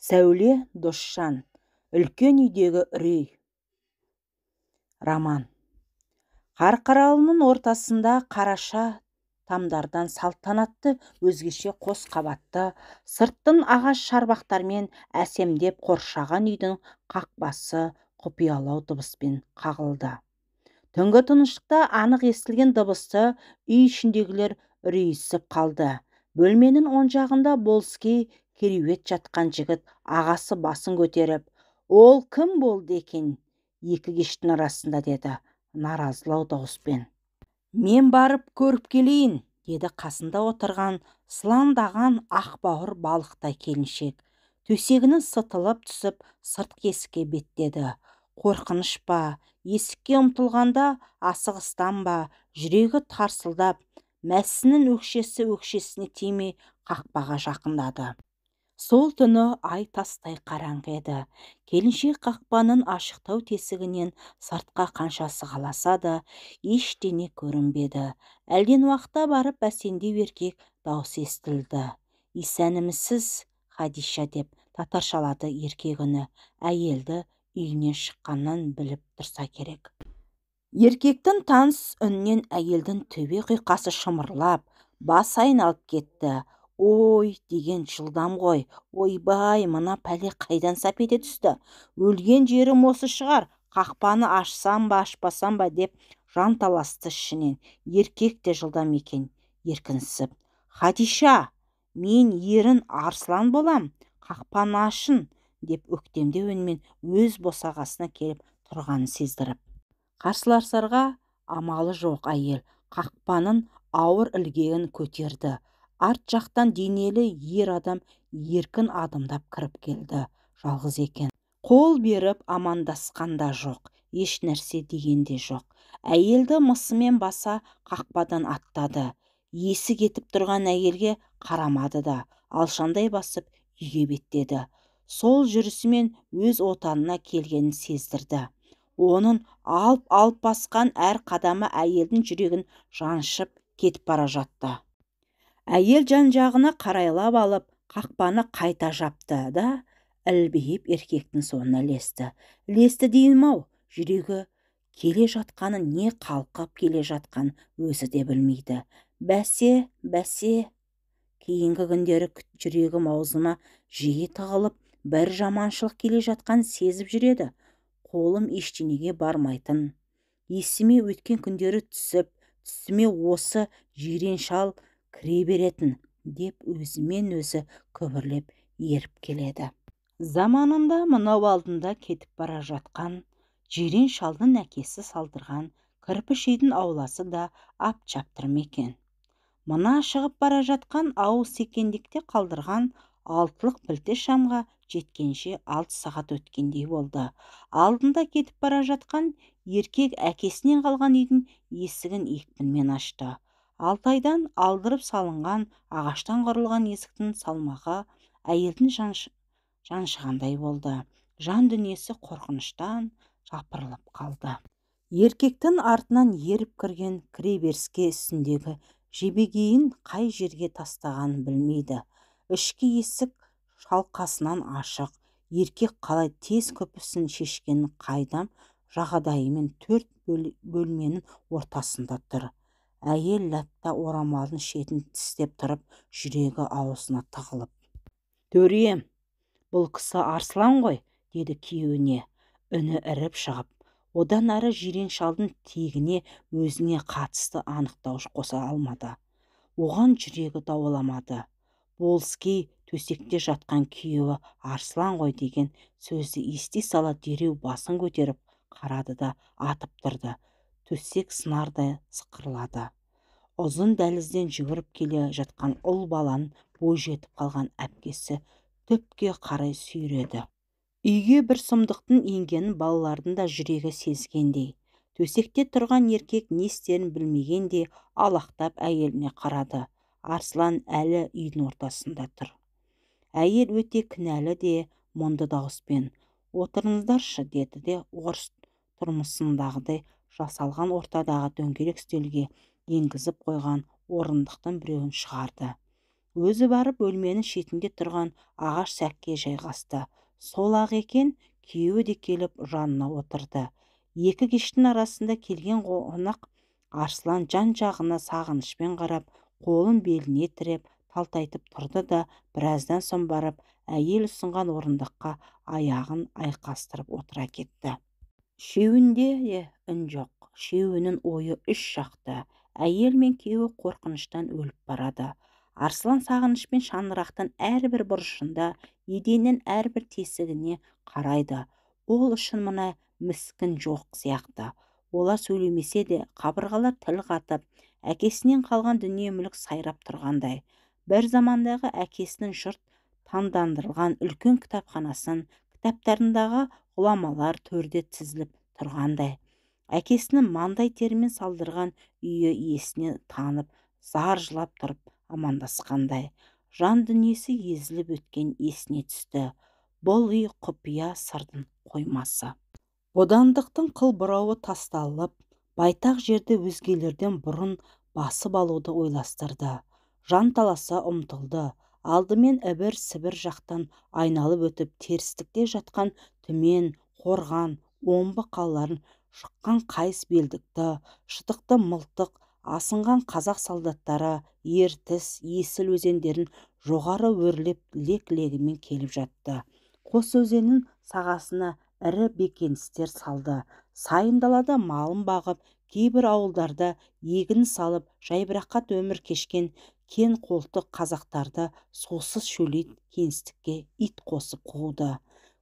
Сәуле Досжан, үлкен үйдегі үрей. Роман. Қарқаралының ортасында қараша тамдардан салтанатты өзгеше қос қабатты, сырттың ағаш шарбақтармен әсемдеп қоршаған үйдің қақпасы құпиялау дыбыспен қағылды. Түнгі тыныштықта анық естілген дыбысты үй ішіндегілер үрейісіп қалды. Бөлменің оң жағында болыскей кереует жатқан жігіт ағасы басын көтеріп, "Ол кім болды екен екі кештің арасында?" деді наразылау дауыспен. "Мен барып көріп келейін", деді қасында отырған сылаңдаған ақбауыр балықтай келіншек. Төсегінің сытылып түсіп сыртқы есікке беттеді. Қорқыныш па, есікке ұмтылғанда асығыстан ба, жүрегі тарсылдап, мәсінің өкшесі өкшесіне тимей қақпаға жақындады. Сол түні ай тастай қараңғы еді. Келіншек қақпаның ашықтау тесігінен сыртқа қанша сығаласа да ештеңе көрінбеді. Әлден уақытта барып бәсеңдеу еркек даусы естілді. "Исәнімісіз, Хадиша", деп татаршалады еркек үні. Әйелді үйінен шыққаннан біліп тұрса керек. Еркектің таныс үнінен әйелдің төбе құйқасы шымырлап, бас айналып кетті. "Ой" деген жылдам ғой. "Ойбай, мына пәле қайдан сап ете түсті? Өлген жерім осы шығар, қақпаны ашсам ба ашпасам ба" деп жанталасты ішінен. Еркек те жылдам екен, еркінсіп. "Хадиша, мен ерін Арслан болам, қақпаны ашын", деп өктемдеу үнмен өз босағасына келіп тұрғанын сездіріп. Қарсыласарға амалы жоқ әйел қақпаның ауыр ілгегін көтерді. Арт жақтан денелі ер адам еркін адымдап кіріп келді. Жалғыз екен. Қол беріп амандасқан да жоқ, еш нәрсе деген де жоқ. Әйелді мысымен баса қақпадан аттады. Есі кетіп тұрған әйелге қарамады да, алшандай басып үйге беттеді. Сол жүрісімен өз отанына келгенін сездірді. Оның алып басқан әр қадамы әйелдің жүрегін жаншып кетіп бара жатты. Әйел жан-жағына қарайлап алып, қақпаны қайта жапты да, ілбиіп еркектің соңына ілесті. Ілесті деймін-ау, жүрегі келе жатқаны не қалқып келе жатқан өзі де білмейді. Бәсе, кейінгі күндері жүрегім аузыма жиі тығылып, бір жаманшылық келе жатқан сезіп жүреді. Қолым ештеңеге бармайтын. Есіме өткен күндері түсіме осы жирен шал кіре беретін, деп өзімен өзі күбірлеп еріп келеді. Заманында мынау алдында кетіп бара жатқан жирен шалдың әкесі салдырған кірпіш үйдің ауласы да ап чаптырым екен. Мына шығып бара жатқан ауыз секендікте қалдырған алтылық пілте шамға жеткенше 6 сағат өткендей болды. Алдында кетіп бара жатқан еркек әкесінен қалған үйдің есігін екпінмен ашты. 6 айдан алдырып салынған ағаштан құрылған есіктің салмағы әйелдің жаншығандай болды. Жан дүниесі қорқыныштан жапырылып қалды. Еркектің артынан еріп кірген кіреберіске үстіндегі жебегейін қай жерге тастағанын білмейді. Ішкі есік шалқасынан ашық. Еркек қалай тез көпісін шешкенін қайдам жағадайымен 4 бөлменің ортасында тұр. Әйел ләтта орамалын шетін тістеп тұрып, жүрегі аузына тығылып. "Төрем, бұл кісі Арслан ғой", деді күйеуіне, үні іріп шығып. Одан ары жирен шалдың тегіне өзіне қатысты анықтауыш қоса алмады. Оған жүрегі дауаламады. Болыскей төсекте жатқан күйеуі Арслан ғой деген сөзді ести сала дереу басын көтеріп қарады да атып тұрды. Төсек сынардай сықырлады. Ұзын дәлізден жүгіріп келе жатқан ұл баланың бой жетіп қалған әпкесі түпке қарай сүйреді. Үйге бір сұмдықтың енгенін балалардың да жүрегі сезгендей. Төсекте тұрған еркек не істерін білмегендей алақтап әйеліне қарады. Арслан әлі үйдің ортасында тұр. Әйел өте кінәлі де мұңды дауыспен: "Отырыңыздаршы", деді де орыс тұрмысындағыдай жасалған ортадағы дөңгелек үстелге енгізіп қойған орындықтың біреуін шығарды. өзі барып бөлменің шетінде тұрған ағаш сәкке жайғасты. Сол-ақ екен, күйеуі де келіп жанына отырды. Екі кештің арасында келген қонақ Арслан жан-жағына сағынышпен қарап, қолын беліне тіреп, талтайтып тұрды да, біраздан соң барып, әйел ұсынған орындыққа аяғын айқастырып отыра кетті. Үшеуінде де үн жоқ. Үшеуінің ойы үш жақта. Әйел мен күйеуі қорқыныштан өліп барады. Арслан сағынышпен шаңырақтың әрбір бұрышында, еденнің әрбір тесігіне қарайды. Ол үшін мына міскін жоқ сияқты. Олар сөйлемесе де, қабырғалар тіл қатып, әкесінен қалған дүние мүлік сайрап тұрғандай. Бір замандағы әкесінің жұрт таңдандырылған үлкен кітапханасын, кітаптарындағы ғұламалар төрде тізіліп тұрғандай. Әкесінің маңдай терімен салдырған үйі есіне танып, зар жылап тұрып амандасқандай. Жан дүниесі езіліп өткен есіне түсті. Бұл үй құпия сырдың қоймасы. Бодандықтың қыл бұрауы тасталып, байтақ жерді өзгелерден бұрын басып алуды ойластырды. Жанталаса ұмтылды. Алдымен ібір-сібір жақтан айналып өтіп, терістікте жатқан Түмен, Қорған, Омбы қалаларын шыққан қайыс белдікті, шытықты мылтық асынған қазақ солдаттары Ертіс, Есіл өзендерін жоғары өрлеп лек-легімен келіп жатты. Қос өзеннің сағасына ірі бекіністер салды. Сайын далада малын бағып, кейбір ауылдарда егін салып, жайбырақат өмір кешкен кен қолтық қазақтарды сусыз шөлейт кеңістікке ит қосып қуды.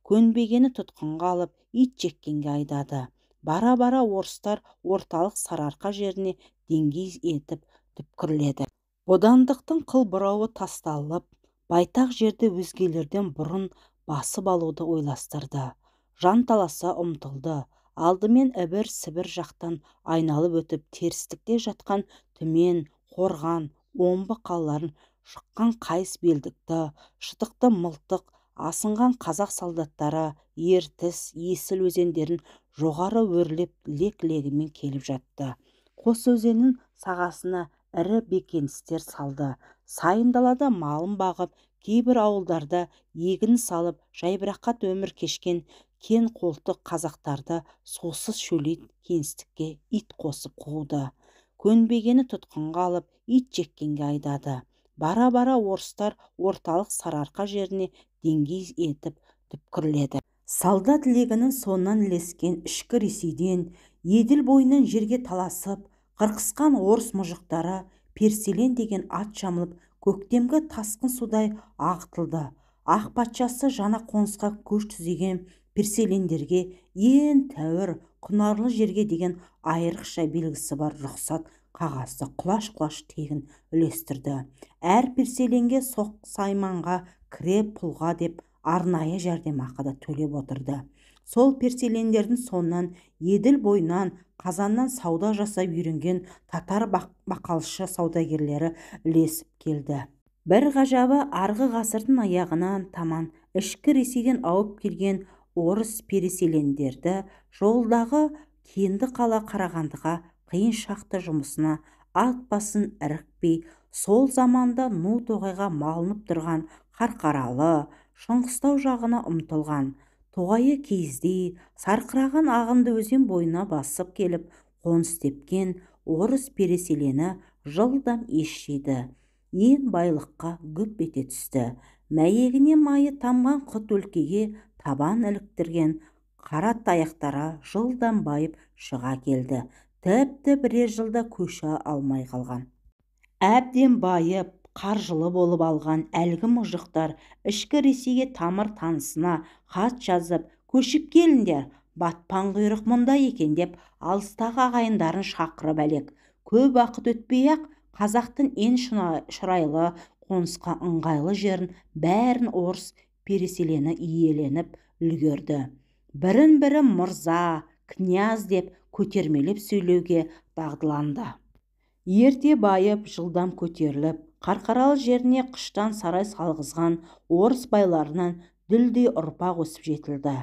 Көнбегені тұтқынға алып, ит жеккенге айдады. Бара-бара орыстар орталық Сарыарқа жеріне деңгей етіп түпкірледі. Бодандықтың қыл бұрауы тасталып, байтақ жерді өзгелерден бұрын басып алуды ойластырды. Жанталаса ұмтылды. Алдымен ібір-сібір жақтан айналып өтіп, терістікте жатқан Түмен, Қорған, Омбы қалаларын шыққан қайыс белдікті, шытықты мылтық асынған қазақ солдаттары Ертіс, Есіл өзендерін жоғары өрлеп лек-легімен келіп жатты. Қос өзеннің сағасына ірі бекіністер салды. Сайын далада малын бағып, кейбір ауылдарда егін салып, жайбырақат өмір кешкен кен қолтық қазақтарды сусыз шөлейт кеңістікке ит қосып қуды. Көнбегені тұтқынға алып, ит жеккенге айдады. Бара-бара орыстар орталық Сарыарқа жеріне деңгей етіп түпкірледі. Солдат легінің соңынан ілескен ішкі Ресейден, Еділ бойынан жерге таласып, қырқысқан орыс мұжықтары Переселен деген ат жамылып, көктемгі тасқын судай ағытылды. Ақ патшасы жаңа қонысқа көш түзеген переселендерге ең тәуір құнарлы жерге деген айрықша белгісі бар рұқсат қағазды құлаш-құлаш тегін үлестірді. Әр переселенге соқ-сайманға кіре пұлға деп арнайы жәрдемақы да төлеп отырды. Сол переселендердің соңынан Еділ бойынан Қазаннан сауда жасап үйренген татар бақалшы саудагерлері ілесіп келді. Бір ғажабы, арғы ғасырдың аяғынан таман ішкі Ресейден ауып келген орыс переселендерді жолдағы кенді қала Қарағандыға қиын шақты жұмысына ат басын ірікпей, сол заманда Ну-тоғайға малынып тұрған Қарқаралы, Шыңғыстау жағына ұмтылған. Тоғайы кездей сарқыраған ағынды өзен бойына басып келіп, қоныс тепкен орыс переселені жылдам ес жиды. Ең байлыққа гүп ете түсті. Мәйегіне майы тамған құт өлкеге табан іліктірген қара таяқтары жылдан байып шыға келді. Тіпті бірер жылда көше алмай қалған. Әбден байып, қаржылы болып алған әлгі мұжықтар ішкі Ресейге тамыр танысына хат жазып, көшіп келіңдер, батпан құйрық мұнда екен деп алыстағы ағайындарын шақырып әлек. Көп уақыт өтпей-ақ қазақтың ең шұрайлы, қонысқа ыңғайлы жерін бәрін орыс переселені иеленіп үлгерді. Бірін-бірі мырза, князь деп көтермелеп сөйлеуге дағдыланды. Ерте байып, жылдам көтеріліп, Қарқаралы жеріне қыштан сарай салғызған орыс байларынан дүлдей ұрпақ өсіп жетілді.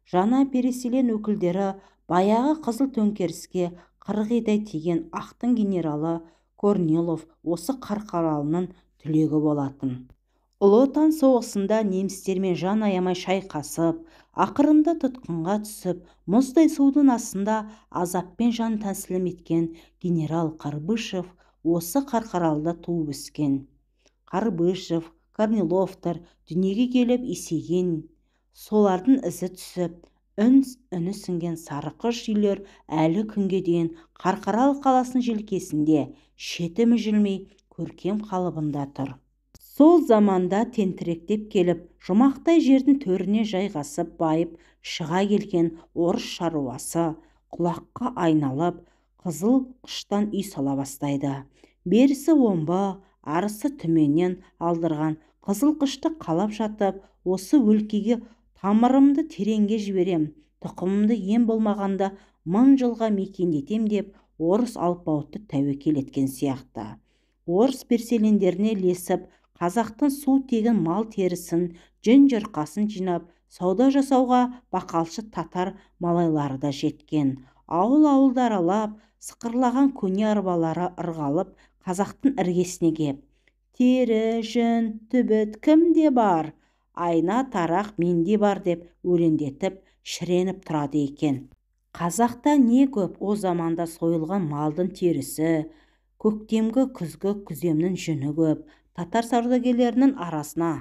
Жаңа переселен өкілдері баяғы қызыл төңкеріске қырғидай тиген ақтың генералы Корнилов осы Қарқаралының түлегі болатын. Ұлы Отан соғысында немістермен жан аямай шайқасып, ақырында тұтқынға түсіп, мұздай судың астында азаппен жан тәсілім еткен генерал Қарбышев осы Қарқаралыда туып өскен. Қарбышев, Корниловтар дүниеге келіп есейген, солардың ізі түсіп, үні сіңген сарықыш үйлер әлі күнге дейін Қарқаралы қаласының желкесінде шеті мүжілмей көркем қалыбында тұр. Сол заманда тентіректеп келіп, жұмақтай жердің төріне жайғасып байып шыға келген орыс шаруасы құлаққа айналып, қызыл қыштан үй сала бастайды. Берісі омбы, арысы түменнен алдырған қызыл қышты қалап жатып, осы өлкеге тамырымды тереңге жіберем, тұқымымды ем болмағанда 1000 жылға мекендетем деп орыс алпауытты тәуекел еткен сияқты. Орыс переселендеріне ілесіп, қазақтың су тегін мал терісін, жүн жырқасын жинап, сауда жасауға бақалшы татар малайлары да жеткен. Ауыл-ауылдар аралап, сықырлаған көне арбалары ырғалып, қазақтың іргесіне кеп, тері, жүн, түбіт кімде бар? Айна тарақ менде бар деп өлеңдетіп, шіреніп тұрады екен. Қазақта не көп о заманда сойылған малдың терісі, көктемгі күзгі күземнің жүні көп. Татар саудагерлерінің арасына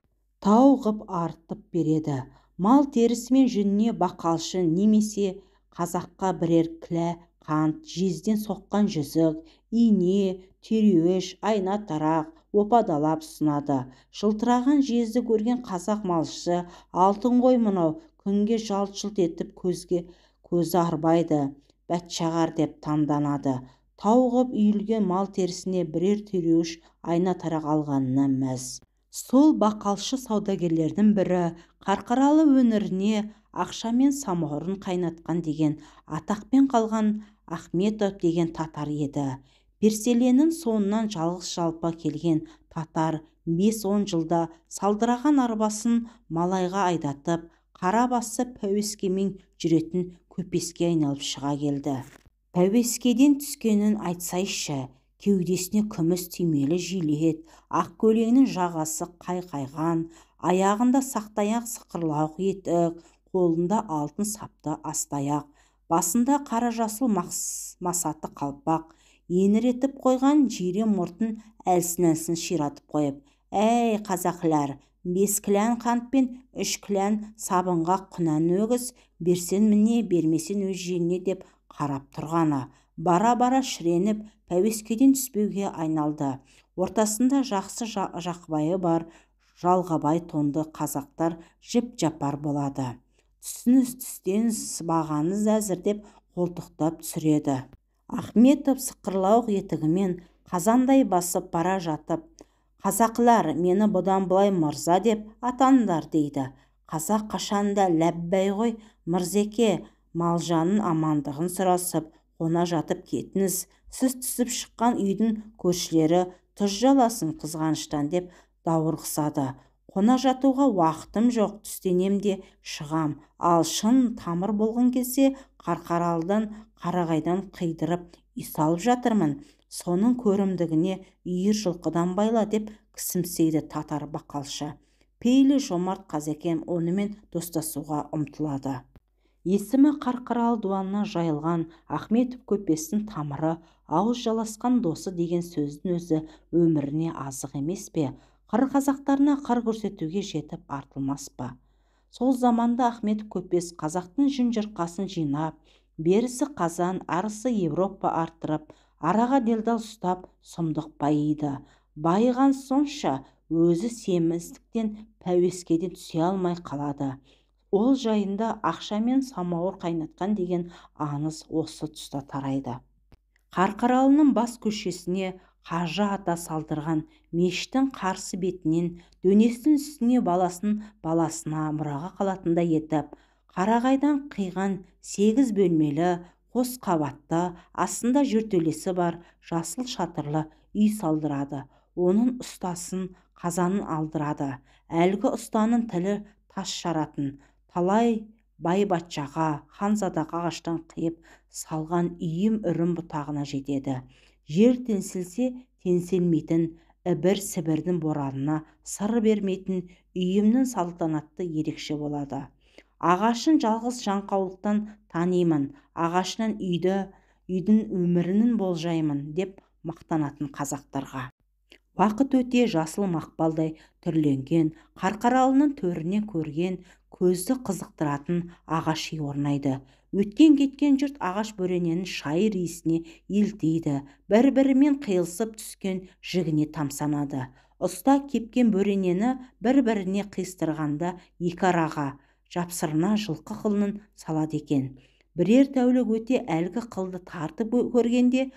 тау ғып артып береді. Мал терісі мен жүніне бақалшы немесе қазаққа бірер кілә қант, жезден соққан жүзік, ине, түйреуіш, айна тарақ опадалап ұсынады. Жылтыраған жезді көрген қазақ малшысы алтын ғой мынау, күнге жалт-жұлт етіп көзі арбайды, бәтшағар деп таңданады. Тау ғып үйілген мал терісіне бірер түйреуіш айна тарақ алғанына мәз. Сол бақалшы саудагерлердің бірі Қарқаралы өңіріне ақшамен самауырын қайнатқан деген атақпен қалған Ахметов деген татар еді. Переселеннің соңынан жалғыз жалпа келген татар 5-10 жылда салдыраған арбасын малайға айдатып, қара басы пәуескемен жүретін көпеске айналып шыға келді. Пәуескеден түскенін айтсайшы, кеудесіне күміс түймелі жилет, ақ көйлегінің жағасы қайқайған, аяғында сақтаяқ сықырлауық етік, қолында алтын сапты астаяқ, басында қара жасыл масаты қалпақ, еңіретіп қойған жирен мұртын әлсін-әлсін ширатып қойып, әй қазақлар, 5 кілән қант пен 3 кілән сабынға құнан өгіз, берсен міне, бермесен өз жеріне деп қарап тұрғаны. Бара-бара шіреніп, пәуескеден түспеуге айналды. Ортасында жақсы жақбайы бар, жалғабай тонды қазақтар жіп-жапар болады. Түстен сыбағаңыз әзір деп қолтықтап түсіреді. Ахметов сықырлауық етігімен қазандай басып бара жатып, қазақлар, мені бұдан былай мырза деп атаңдар дейді. Қазақ қашанда ләббәй ғой, мырзеке, малжанның амандығын сұрасып, қона жатып кетіңіз. Сіз түсіп шыққан үйдің көршілері тұз жаласын қызғаныштан деп даурықсады. Қона жатуға уақытым жоқ, түстенем де шығам. Ал шын тамыр болған кезде Қарқаралыдан Қарағайдан қидырып үй салып жатырмын. Соның көрімдігіне үйір жылқыдан байла деп кісімсейді татар бақалшы. Пейлі жомарт Қазекем онымен достасуға ұмтылады. Есімі Қарқаралы дуанына жайылған Ахметов көпестің тамыры, ауыз жаласқан досы деген сөздің өзі өміріне азық емес пе? Қыр қазақтарына қыр көрсетуге жетіп артылмас па? Сол заманда Ахметов көпес қазақтың жүн жырқасын жинап, берісі Қазан, арысы Европа арттырып, араға делдал ұстап, сұмдық байиды. Байыған сонша өзі семіздіктен пәуескеден түсе алмай қалады. Ол жайында ақшамен самауыр қайнатқан деген аңыз осы тұста тарайды. Қарқаралының бас көшесіне Қажы ата салдырған мешіттің қарсы бетінен дөнестің үстіне баласына мұраға қалатындай етіп, Қарағайдан қиған 8 бөлмелі, қос қабатты, астында жертөлесі бар жасыл шатырлы үй салдырады. Оның ұстасын Қазанын алдырады. Әлгі ұстаның тілі тас жаратын. Талай бай-батшаға, ханзадаға ағаштан қиып салған үйім үрім бұтағына жетеді. Жер теңселсе теңселмейтін ібір сібірдің боранына сыр бермейтін үйімнің салтанатты ерекше болады. Ағашын жалғыз жаңқаулықтан танимын, ағашынан үйдің өмірінің болжаймын деп мақтанатын қазақтарға. Уақыт өте жасыл мақпалдай түрленген, қарқаралының төріне көрген, көзді қызықтыратын ағаш үй орнайды. Өткен-кеткен жұрт ағаш бөрененің шайыр иісіне елтиді, бір-бірімен қиылысып түскен жігіне тамсанады. Ұста кепкен бөренені бір-біріне қиыстырғанда екі араға жапсырына жылқы қылын салады екен. Бірер тәулік өте әлгі қылды тартып көргенде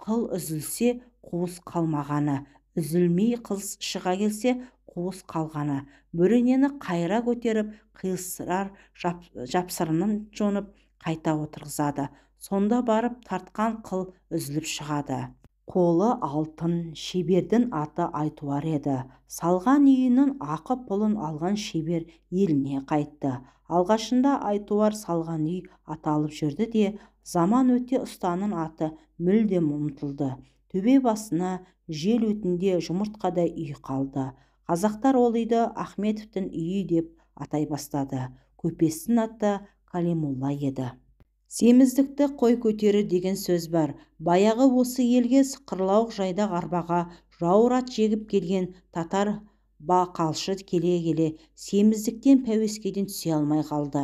қыл үзілсе қуыс қалмағаны, үзілмей қыл шыға келсе қуыс қалғаны, бөренені қайра көтеріп қиыстырар, жапсырынын жонып қайта отырғызады. Сонда барып тартқан қыл үзіліп шығады. Қолы алтын, шебердің аты Айтуар еді. Салған үйінің ақы пұлын алған шебер еліне қайтты. Алғашында Айтуар салған үй аталып жүрді де, заман өте ұстаның аты мүлдем ұмытылды. Төбе басына жел өтінде жұмыртқадай үй қалды. Қазақтар ол үйді Ахметовтің үйі деп атай бастады. Көпестің аты Калимолла еді. Семіздікті қой көтерер деген сөз бар. Баяғы осы елге сықырлауық жайдақ арбаға жауыр ат жегіп келген татар бақалшы келе-келе семіздіктен пәуескеден түсе алмай қалды.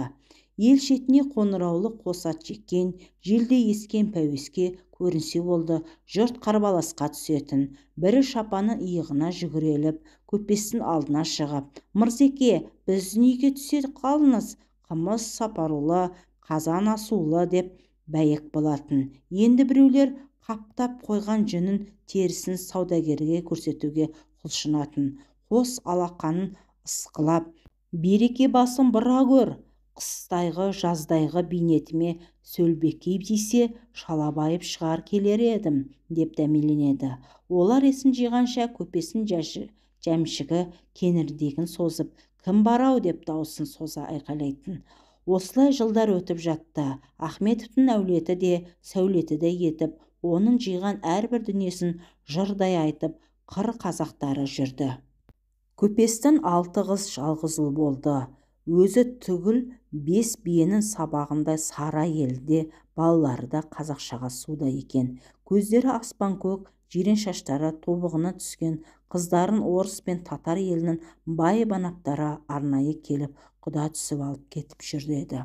Ел шетіне қоңыраулы қос ат жеккен, желде ескен пәуеске көрінсе болды, жұрт қарбаласқа түсетін. Бірі шапаны иығына жүгіреліп, көпестің алдына шығып: «Мырзеке, біздің үйге түсе қалыңыз, қымыз сапарулы, қазан асулы» деп бәйек болатын. Енді біреулер қаптап қойған жүнін терісін саудагерге көрсетуге құлшынатын. Қос алақанын ысқылап: «Береке басын бұра көр, қыстайғы жаздайғы бейнетіме сөлбекей тисе шалабайып шығар келер едім» деп дәмеленеді. Олар есін жиғанша көпесін жәмшігі кеңірдегін созып: «Кім бар-ау?» деп даусын соза айқайлайтын. Осылай жылдар өтіп жатты. Ахметовтың әулеті де сәулеті де етіп, оның жиған әрбір дүниесін жырдай айтып, қыр қазақтары жүрді. Көпестің 6 қыз жалғыз ұл болды. Өзі түгіл 5 биенің сабағындай сары елде, балалары да қазақшаға суда екен. Көздері аспан көк, жирен шаштары тобығына түскен, қыздарын орыс пен татар елінің бай банаптары арнайы келіп құда түсіп алып кетіп жүрді.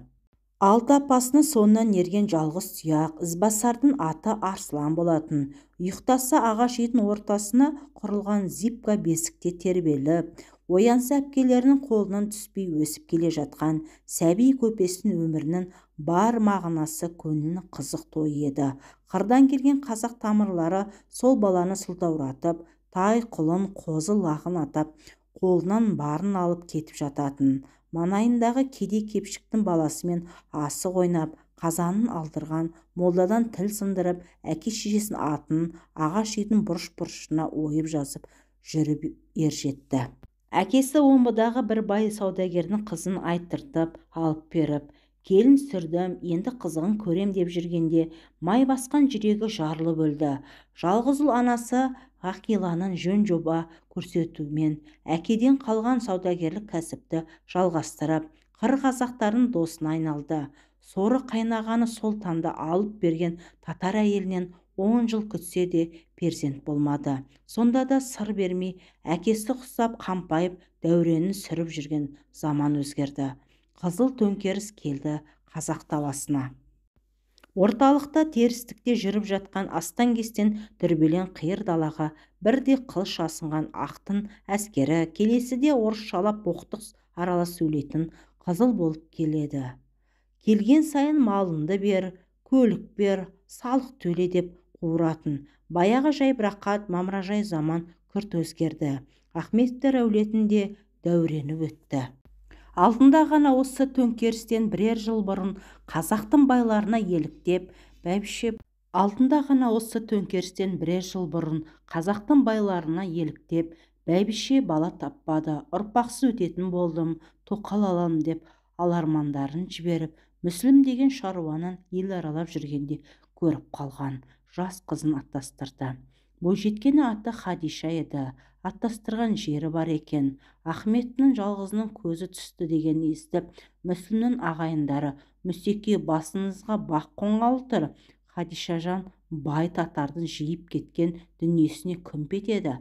6 апасының соңынан ерген жалғыз тұяқ ізбасардың аты Арслан болатын. Ұйықтаса ағаш үйдің ортасына құрылған зипка бесікте тербеліп, оянса әпкелерінің қолынан түспей өсіп келе жатқан сәби көпестің өмірінің бар мағынасы көңілінің қызық тойы еді. Қырдан келген қазақ тамырлары сол баланы сылтауратып, тай, құлын, қозы лағын атап, қолынан барын алып кетіп жататын. Манайындағы кедей-кепшіктің баласымен асық ойнап, қазанын алдырған, молдадан тіл сындырып, әке-шешесінің атын ағаш үйдің бұрыш-бұрышына ойып жазып жүріп ержетті. Әкесі омбыдағы бір бай саудагердің қызын айттыртып алып беріп, келін сүрдім, енді қызығын көрем деп жүргенде май басқан жүрегі жарылып өлді. Жалғыз ұл анасы Ғақиланың жөн жоба көрсетуімен әкеден қалған саудагерлік кәсіпті жалғастырып, қыр қазақтардың досына айналды. Соры қайнағаны сол таңда алып берген татар әйелінен 10 жыл күтсе де перзент болмады. Сонда да сыр бермей, әкесі құсап қампайып дәуренін сүріп жүрген заман өзгерді. Қызыл төңкеріс келді қазақ даласына. Орталықта терістікте жүріп жатқан астан-кестен дүрбелең қиыр далаға бірде қылыш асынған ақтың әскері, келесіде орысшалап боқтық аралас сөйлейтін қызыл болып келеді. Келген сайын малынды бер, көлік бер, салық төле деп қуыратын. Баяғы жайбырақат мамыражай заман күрт өзгерді. Ахметовтер әулетінде дәурені өтті. Алдында ғана осы төңкерістен бірер жыл бұрын қазақтың байларына еліктеп, бәйбіше бала таппады, ұрпақсыз өтетін болдым, тоқал алам деп алармандарын жіберіп, Мүсілім деген шаруаның ел аралап жүргенде көріп қалған жас қызын аттастырды. Бойжеткені аты Хадиша еді. аттастырған жері бар екен. Ахметтің жалғызының көзі түсті деген естіп, Мүсілімнің ағайындары: «Мүсеке, басыңызға бақ қонғалы тұр. Хадишажан бай татардың жиып кеткен дүниесіне күмп етеді.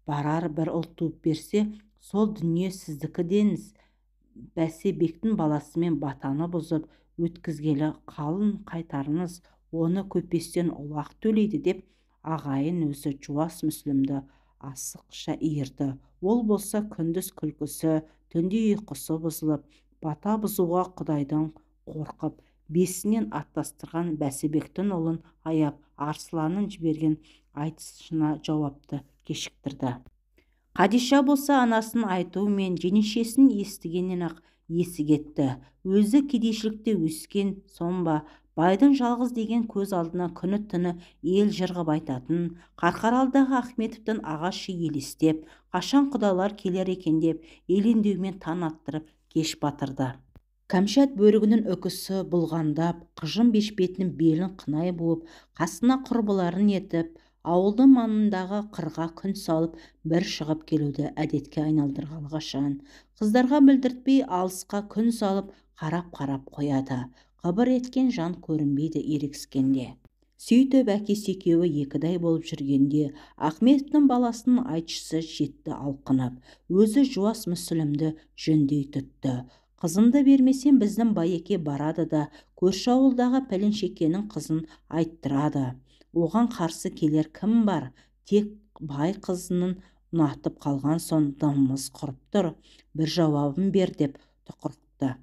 Барар бір ұл туып берсе, сол дүние сіздікі деңіз. Бәсебектің баласымен батаны бұзып өткізгелі қалын қайтарыңыз, оны көпестен ұлақ төлейді», деп ағайын өзі жуас Мүсілімді асықша иірді. Ол болса күндіз күлкісі, түнде ұйқысы бұзылып, бата бұзуға құдайдан қорқып, бесінен аттастырған Бәсебектің ұлын аяп, Арсыланның жіберген айтысына жауапты кешіктірді. Қадиша болса анасын айтуымен жеңешесін естігеннен-ақ есі кетті. Өзі кедейшілікте өскен соң ба, байдың жалғыз деген көз алдына күні-түні ел жырғып айтатын, Қарқаралыдағы Ахметовтің ағашы елестеп, қашан құдалар келер екен деп елендеумен таң аттырып кеш батырды. Кәмшат бөрігінің үкісі бұлғандап, қыжын бешпетінің белін қынай буып, қасына құрбыларын етіп, ауылдың маңындағы қырға күн салып бір шығып келуді әдетке айналдырғалы қашан. Қыздарға білдіртпей алысқа күн салып қарап-қарап қояды. Қыбыр еткен жан көрінбейді ерегіскенде. Сөйтіп әкесі екеуі екідай болып жүргенде Ахметовтың баласының айтшысы жетті алқынып. Өзі жуас Мүсілімді жөндей тұтты. «Қызымды бермесем, біздің Байеке барады да көрші ауылдағы пәленшекенің қызын айттырады. Оған қарсы келер кім бар? Тек бай қызының ұнатып қалған соң дымымыз құрып тұр. Bir жауабын бер», деп тұқыртты.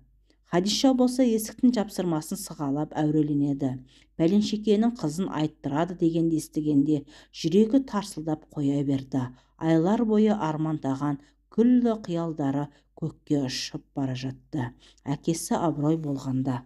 Хадиша болса есіктің жапсырмасын сығалап әуреленеді. Пәленшекенің қызын айттырады дегенді естігенде жүрегі тарсылдап қоя берді. Айлар бойы армандаған күллі қиялдары көкке ұшып бара жатты. Әкесі абырой болғанда: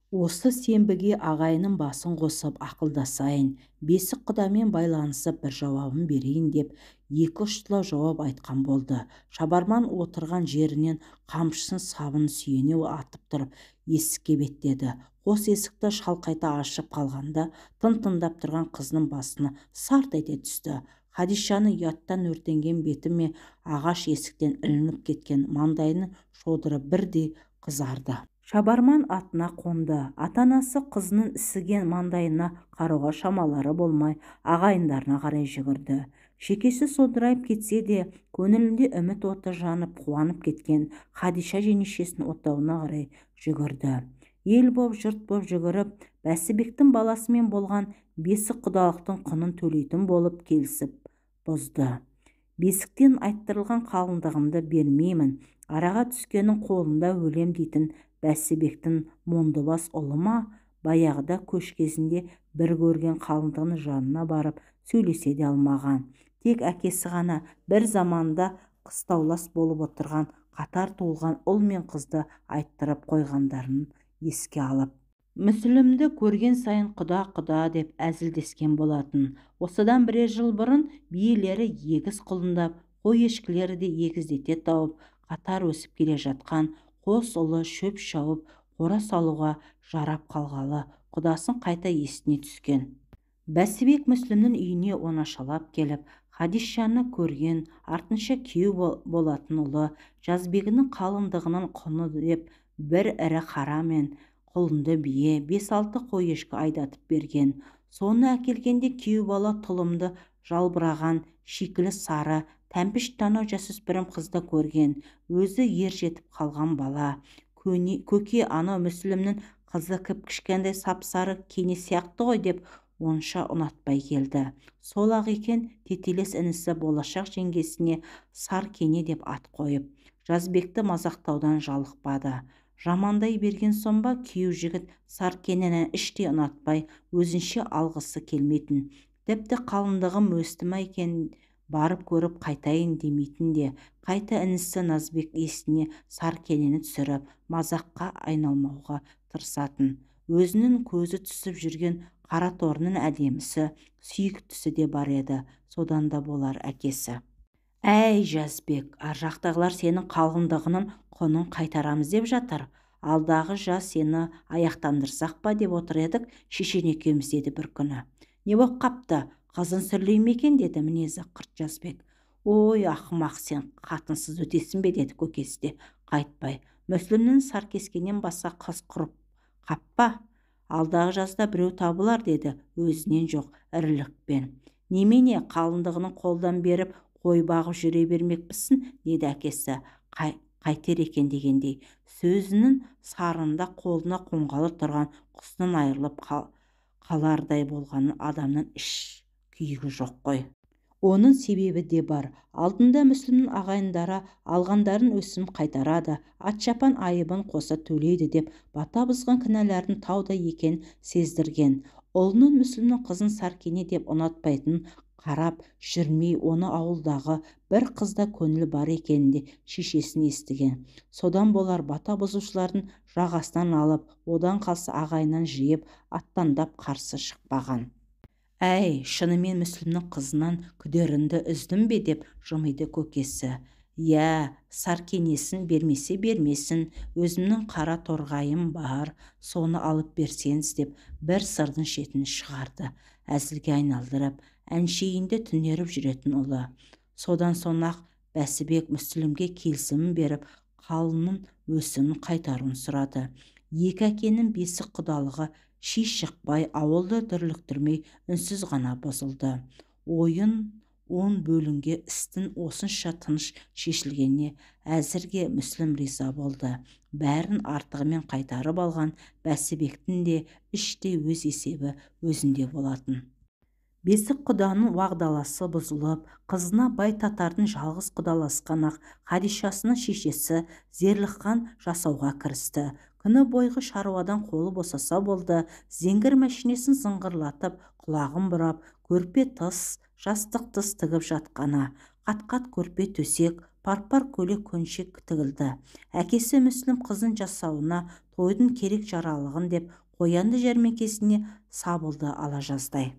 «Осы сенбіге ағайының басын қосып ақылдасайын, бесік құдамен байланысып бір жауабын берейін», деп екі ұштылау жауап айтқан болды. Шабарман отырған жерінен қамшысын сабын сүйене атып тұрып есікке беттеді. Қос есікті шалқайта ашып қалғанда тың-тыңдап тұрған қызының басына сарт ете түсті. Хадишаны ұяттан өртенген беті ме, ағаш есіктен ілініп кеткен маңдайының шодыры бірдей қызарды. Шабарман атына қонды. Ата-анасы қызының ісіген маңдайына қарауға шамалары болмай ағайындарына қарай жүгірді. Шекесі содырайып кетсе де, көңілінде үміт оты жанып қуанып кеткен Хадиша жеңешесінің отауына қарай жүгірді. Ел боп, жұрт боп жүгіріп, Бәсібектің баласымен болған бесік құдалықтың құнын төлейтін болып келісіп бұзды. «Бесіктен айттырылған қалыңдығымды бермеймін, араға түскенің қолында өлем» дейтін Бәсібектің мондыбас ұлы ма, баяғыда көш кезінде бір көрген қалыңдығының жанына барып сөйлесе де алмаған. Тек әкесі ғана бір заманда қыстаулас болып отырған қатар туылған ұл мен қызды айттырып қойғандарын еске алып, Мүсілімді көрген сайын құда-құда деп әзілдескен болатын. Осыдан бірер жыл бұрын биелері егіз құлындап, қой ешкілері де егіздете тауып, қатар өсіп келе жатқан қос ұлы шөп шауып, қора салуға жарап қалғалы, құдасын қайта есіне түскен. Бәсібек Мүсілімнің үйіне оңашалап келіп, Хадишаны көрген, артынша күйеу болатын ұлы Жазбегінің қалыңдығының құны деп бір ірі қара мен құлынды бие, 5-6 қой ешкі айдатып берген. Соны әкелгенде күйеу бала тұлымды жалбыраған, шикілі сары, тәмпіш танау жасөспірім қызды көрген. Өзі ер жетіп қалған бала. Көке, анау Мүсілімнің қызы кіп-кішкентай сап-сары кене сияқты ғой деп онша ұнатпай келді. Сол-ақ екен, тетелес інісі болашақ жеңгесіне Сар кене деп ат қойып, Жазбекті мазақтаудан жалықпады. Жамандай берген соң ба, күйеу жігіт Сар кенені іштей ұнатпай, өзінше алғысы келмейтін. Тіпті қалыңдығым өсті ме екен, барып көріп қайтайын демейтін де, қайта інісі Назбек есіне Сар кенені түсіріп, мазаққа айналмауға тырысатын. Өзінің көзі түсіп жүрген қара торының әдемісі, сүйіктісі де бар еді. Содан да болар әкесі: «Әй Жазбек, ар жақтағылар сенің қалыңдығының құнын қайтарамыз деп жатыр. Алдағы жаз сені аяқтандырсақ па деп отыр едік, шешен екеуміз», деді бір күні. «Не боп қапты, қызын сүрлей ме екен?» деді мінезі қырт Жазбек. Ой, ақымақ сен, қатынсыз өтесің бе, деді көкесі де қайтпай. Мүслімнің Саркескеннен басқа қыз құрып қаппа, алдағы жазда біреу табылар, деді өзінен жоқ ірілікпен. Немене, қалыңдығының қолдан беріп қой бағып жүре бермекпісің, деді әкесі қайтер екен дегендей. Сөзінің сарында қолына қонғалы тұрған құстан айырылып қалардай болғанын адамның іш күйігі жоқ қой. Оның себебі де бар. Алдында Мүслімнің ағайындары алғандарын өсім қайтарады, атшапан айыбын қоса төлейді деп бата бұзған кінәлардың таудай екен сездірген. Ұлының Мүслімнің қызын Саркене деп ұнатпайтын қарап жүрмей, оны ауылдағы бір қызда көңілі бар екенінде шешесін естіген. Содан болар бата бұзушылардың жағасынан алып, одан қалса ағайыннан жиып, аттандап қарсы шықпаған. Әй, шынымен Мүслімнің қызынан күдерінді үздім бе, деп жымиды көкесі. Я, Саркенесін бермесе бермесін, өзімнің қара торғайым бар, соны алып берсеңіз, деп бір сырдың шетін шығарды. Әзілге айналдырып, әншейінде түнеріп жүретін ұлы. Содан соң-ақ Бәсібек Мүслімге келісімін беріп, қалының өсімін қайтаруын сұрады. Екі әкенің бесік құдалығы ши шықпай, ауылды дүрліктірмей үнсіз ғана бұзылды. Ойын он бөлінге істің осынша тыныш шешілгеніне әзірге Мүслім риза болды. Бәрін артығымен қайтарып алған Бәсібектің де іштей өз есебі өзінде болатын. Бесік құданың уағдаласы бұзылып, қызына бай татардың жалғыз құдаласқан-ақ Хадишасының шешесі Зерліхан жасауға кірісті. Күні бойғы шаруадан қолы босаса болды. Зеңгір мәшинесін зыңғырлатып, құлағын бұрап, көрпе тыс, жастық тыс тігіп жатқана. Қат-қат көрпе төсек, парпар көйлек көншек тігілді. Әкесі Мүслім қызын жасауына тойдың керек жаралығын деп қоянды жәрмеңкесіне сабылды ала жаздай.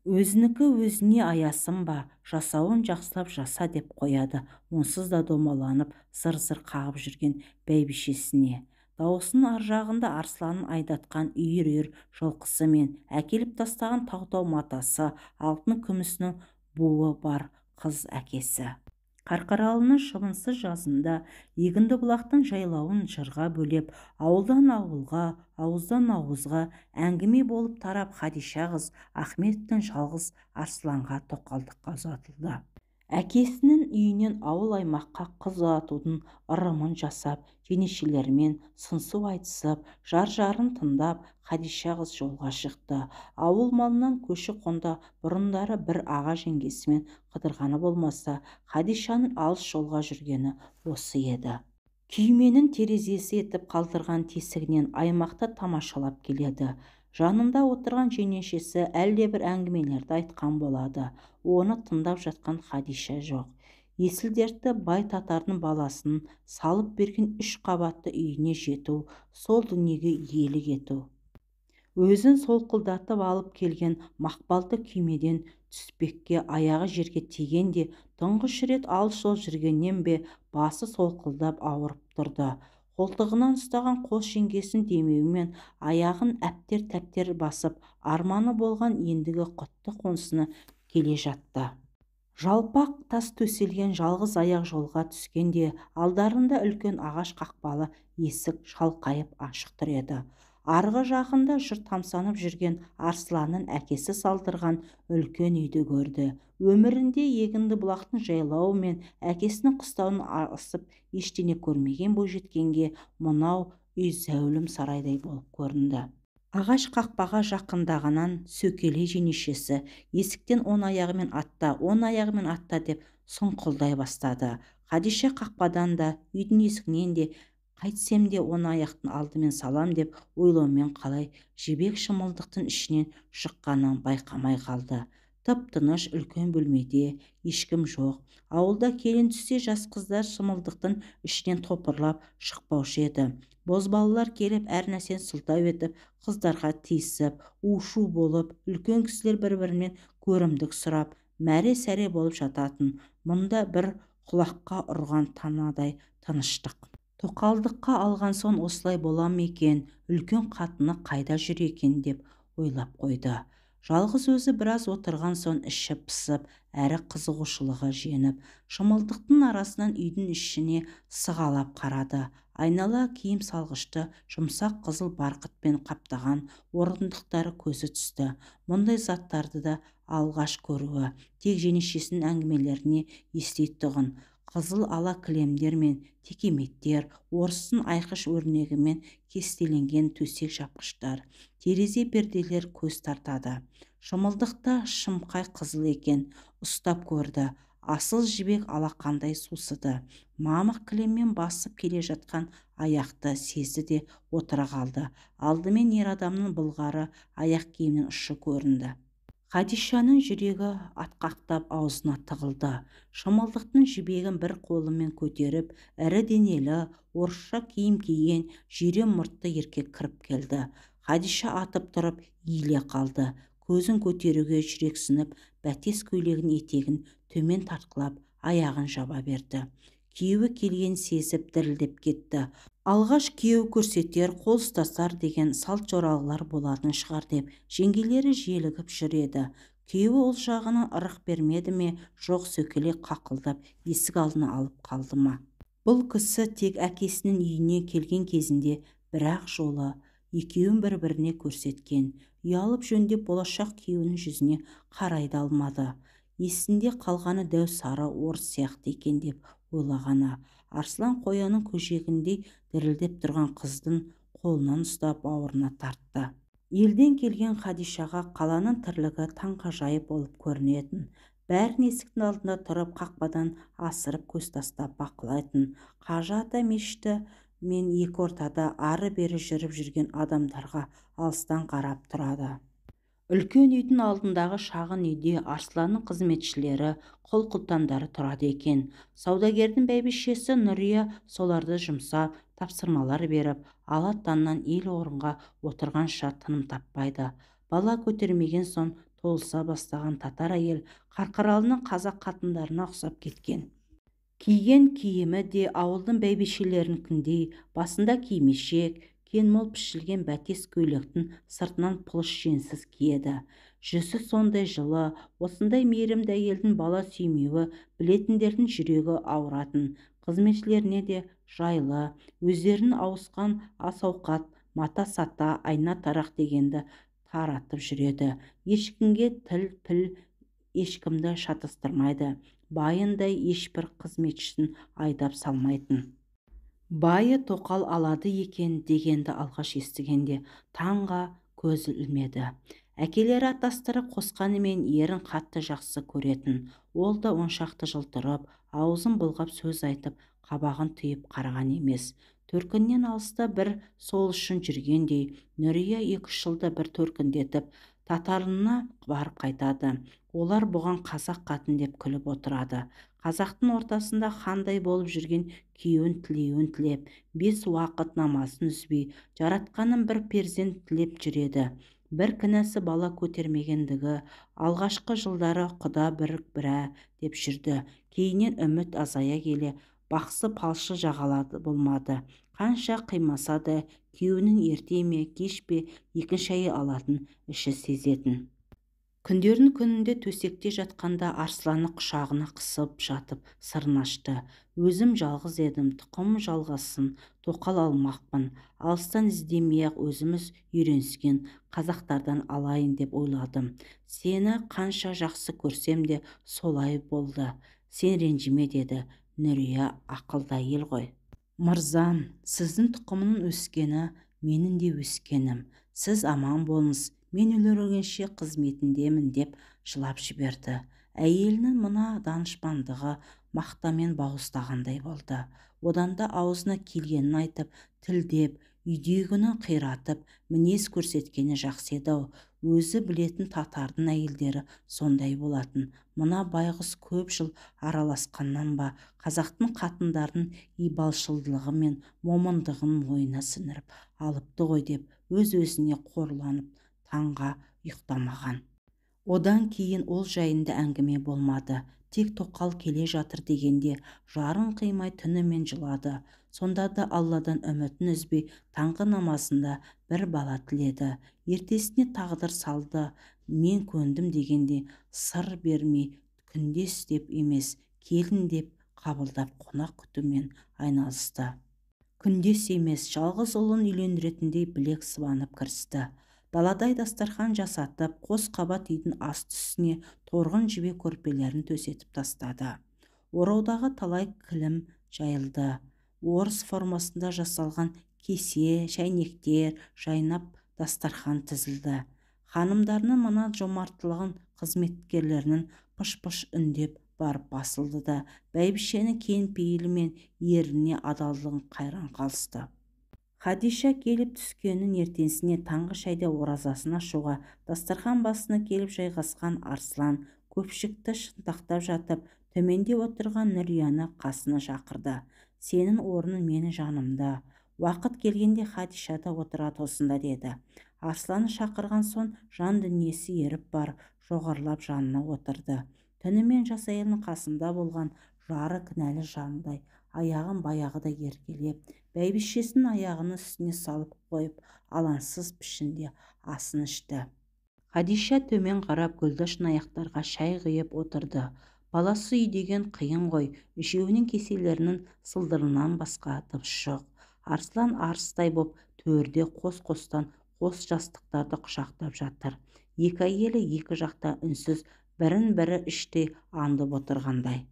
Өзінікі өзіне аясын ба, жасауын жақсылап жаса деп қояды. Онсыз да домаланып, зыр-зыр қағып жүрген бәйбішесіне. Дауысының ар жағында арсланын айдатқан үйір-үйір жылқысы мен әкеліп тастаған тау-тау матасы, алтын күмісінің буы бар қыз әкесі. Қарқаралының шыбынсыз жазында егінді бұлақтың жайлауын жырға бөлеп, ауылдан ауылға, ауыздан ауызға әңгіме болып тарап, Хадиша қыз Ахметовтің жалғыз Арсланға тоқалдыққа ұзатылды. Әкесінің үйінен ауыл-аймаққа қыз ұзатудың ырымын жасап, жеңешелерімен сыңсу айтысып, жар-жарын тыңдап, Хадиша қыз жолға шықты. Ауыл малынан көші-қонда бұрындары бір аға жеңгесімен қыдырғаны болмаса, Хадишаның алыс жолға жүргені осы еді. Күйменің терезесі етіп қалдырған тесігінен аймақты тамашалап келеді. Жанында отырған жеңешесі әлдебір әңгімелерді айтқан болады. Оны тыңдап жатқан Хадиша жоқ. Есіл-дерті бай татардың баласын салып берген 3 қабатты үйіне жету, сол дүниеге иелік ету. Өзін солқылдатып алып келген мақпалды күймеден түспекке аяғы жерге тигенде, тұңғыш рет алыс жол жүргеннен бе басы солқылдап ауырып тұрды. Қолтығынан ұстаған қос жеңгесін демеуімен аяғын әптер-тәптер басып, арманы болған ендігі құтты қонысына келе жатты. Жалпақ тас төселген жалғыз аяқ жолға түскенде, алдарында үлкен ағаш қақпалы есік шалқайып ашық тұр еді. Арғы жағында жұрт тамсанып жүрген Арсланның әкесі салдырған үлкен үйді көрді. Өмірінде егінді бұлақтың жайлауы мен әкесінің қыстауын асып ештеңе көрмеген бойжеткенге мұнау үй зәулім сарайдай болып көрінді. Ағаш қақпаға жақындағаннан сөкеле жеңешесі есіктен он аяғымен атта деп сұңқылдай бастады. Хадиша қақпадан да, үйдің есігінен де қайтсем де он аяқтың алдымен салам деп ойлаумен қалай жібек шымылдықтың ішінен шыққанын байқамай қалды. Тып-тыныш үлкен бөлмеде ешкім жоқ. Ауылда келін түссе жас қыздар шымылдықтың ішінен топырлап шықпаушы еді. Бозбалалар келіп әр нәрсені сылтау етіп, қыздарға тиісіп, у-шу болып, үлкен кісілер бір-бірінен көрімдік сұрап, мәре-сәре болып жататын. Мұнда бір құлаққа ұрған танадай тыныштық. Тоқалдыққа алған соң осылай бола ма екен, үлкен қатыны қайда жүр екен деп ойлап қойды. Жалғыз өзі біраз отырған соң іші пысып, әрі қызығушылығы женіп, шымылдықтың арасынан үйдің ішіне сығалап қарады. Айнала киім салғышты жұмсақ қызыл барқытпен қаптаған орындықтары көзі түсті. Мұндай заттарды да алғаш көруі, тек жеңешесінің әңгімелеріне естейтұғын. Қызыл ала кілемдер мен текеметтер, орыстың айқыш өрнегімен кестеленген төсек жапқыштар, терезе перделер көз тартады. Шымылдықта шымқай қызыл екен, ұстап көрді. Асыл жібек алақандай сусыды. Мамық кілеммен басып келе жатқан аяқты сезді де отыра қалды. Алдымен ер адамның былғары аяқ киімінің ұшы көрінді. Хадишаның жүрегі атқақтап аузына тығылды. Шымылдықтың жібегін бір қолымен көтеріп, ірі денелі, орысша киім киген жирен мұртты еркек кіріп келді. Хадиша атып тұрып иіле қалды. Көзін көтеруге жүрексініп, бәтес көйлегінің етегін төмен тартқылап, аяғын жаба берді. Күйеуі келген сезіп дірілдеп кетті. Алғаш күйеу көрсетер, қол ұстасар деген салт жоралғылар болатын шығар деп жеңгелері желігіп жүр еді. Күйеуі ол жағынан ырық бермеді ме, жоқ сөкеле қақылдап есік алдына алып қалды ма? Бұл кісі тек әкесінің үйіне келген кезінде бір-ақ жолы екеуін бір-біріне көрсеткен. Ұялып жөндеп болашақ күйеуінің жүзіне қарай да алмады. Есінде қалғаны дәу сары орыс сияқты екен деп ойлағаны. Арслан қоянның көжегіндей дірілдеп тұрған қыздың қолынан ұстап бауырына тартты. Елден келген Хадишаға қаланың тірлігі таңғажайып болып көрінетін. Бәрін есіктің алдында тұрып қақпадан асырып көз тастап бақылайтын. Қажы ата мешіті мен екі ортада ары-бері жүріп жүрген адамдарға алыстан қарап тұрады. Үлкен үйдің алдындағы шағын үйде Арсланның қызметшілері, құл-құлтандары тұрады екен. Саудагердің бәйбішесі Нұрия соларды жұмсап, тапсырмалар беріп, ала-таңнан ел орынға отырғанша тыным таппайды. Бала көтермеген соң толыса бастаған татар әйел Қарқаралының қазақ қатындарына ұқсап кеткен. Киген киімі де ауылдың бәйбішелерінікіндей, басында кимешек, кен мол пішілген бәтес көйлектің сыртынан пұлыш жеңсіз киеді. Жүзі сондай жылы, осындай мейірімді әйелдің бала сүймеуі білетіндердің жүрегі ауыратын. Қызметшілеріне де жайлы, өздерінің ауысқан ас-ауқат, мата-сата, айна-тарақ дегенді таратып жүреді. Ешкімге тіл-піл, ешкімді шатастырмайды. Байындай ешбір қызметшісін айдап салмайтын. Байы тоқал алады екен дегенді алғаш естігенде таңға көз ілмеді. Әкелері атастырып қосқанымен ерін қатты жақсы көретін. Ол да оншақты жыл тұрып, аузын былғап сөз айтып, қабағын түйіп қараған емес. Төркіннен алыста бір сол үшін жүргендей, Нұрия 2-3 жылда бір төркіндетіп, татарына барып қайтады. Олар бұған қазақ қатын деп күліп отырады. Қазақтың ортасында хандай болып жүрген күйеуін тілеуін тілеп, 5 уақыт намазын үзбей, жаратқанын бір перзент тілеп жүреді. Бір кінәсі бала көтермегендігі, алғашқы жылдары құда бірә деп жүрді. Кейіннен үміт азая келе, бақсы-палшы жағалады болмады. Қанша қимаса да күйеуінің ерте ме кеш пе екінші әйел алатын іші сезетін. Күндердің күнінде төсекте жатқанда Арсланны құшағына қысып жатып сырын ашты. Өзім жалғыз едім, тұқым жалғасын, тоқал алмақпын. Алыстан іздемей-ақ өзіміз үйреніскен қазақтардан алайын деп ойладым. Сені қанша жақсы көрсем де солай болды. Сен ренжіме деді. Нұрия ақылды әйел ғой. Мырзам, сіздің тұқымның өскені, менің де өскенім. Сіз аман болыңыз. Мен өлергенше қызметіндемін деп жылап жіберді. Әйелінің мына данышпандығы мақтамен бауыздағандай болды. Одан да аузына келгенін айтып, тілдеп, үйдегіні қиратып, мінез көрсеткені жақсы еді-ау. Өзі білетін татардың әйелдері сондай болатын. Мына байғұс көп жыл араласқаннан ба, қазақтың қатындарын ибалшылдығы мен момындығын мойнына сіңіріп алыпты ғой деп өз-өзіне қорланып таңға ұйықтамаған. Одан кейін ол жайында әңгіме болмады. Тек тоқал келе жатыр дегенде жарын қимай түнімен жылады. Сонда да Алладан үмітін үзбей таңғы намазында бір бала тіледі. Ертесіне тағдыр салды, мен көндім дегенде сыр бермей күндес деп емес, келін деп қабылдап қонақ күтумен айналысты. Күндес емес, жалғыз ұлын үйлендіретіндей білек сыбанып кірісті. Даладай дастархан жасатып, қос қабат үйдің асты-үстіне торғын жібек көрпелерін төсетіп тастады. Ораудағы талай кілем жайылды. Орыс формасында жасалған кесе, шәйнектер жайнап дастархан тізілді. Ханымдарының мына жомарттылығын қызметкерлерінің пыш-пыш үндеп барып басылды да бәйбішенің кең пейілі мен еріне адалдығын қайран қалысты. Хадиша келіп түскеннің ертеңіне таңғы шайда оразасын ашуға дастархан басына келіп жайғасқан Арслан көпшікті шынтақтап жатып, төменде отырған Нұрияны қасына шақырды. Сенің орның мені жанымда. Уақыт келгенде Хадиша да отырады осында деді. Арсланы шақырған соң жан дүниесі еріп бар, жоғарылап жанына отырды. Түнімен жас әйелдің қасында болған жары кінәлі жандай, аяғын баяғыдай еркелеп, бәйбішесінің аяғының үстіне салып қойып, алаңсыз пішінде асын ішті. Хадиша төмен қарап гүлді шынаяқтарға шай құйып отырды. Баласы үй деген қиын ғой, үшеуінің кеселерінің сылдырынан басқа дыбыс жоқ. Арслан арыстай боп төрде қос-қостан қос жастықтарды құшақтап жатыр. Екі әйелі екі жақта үнсіз бірін-бірі іштей аңдып отырғандай.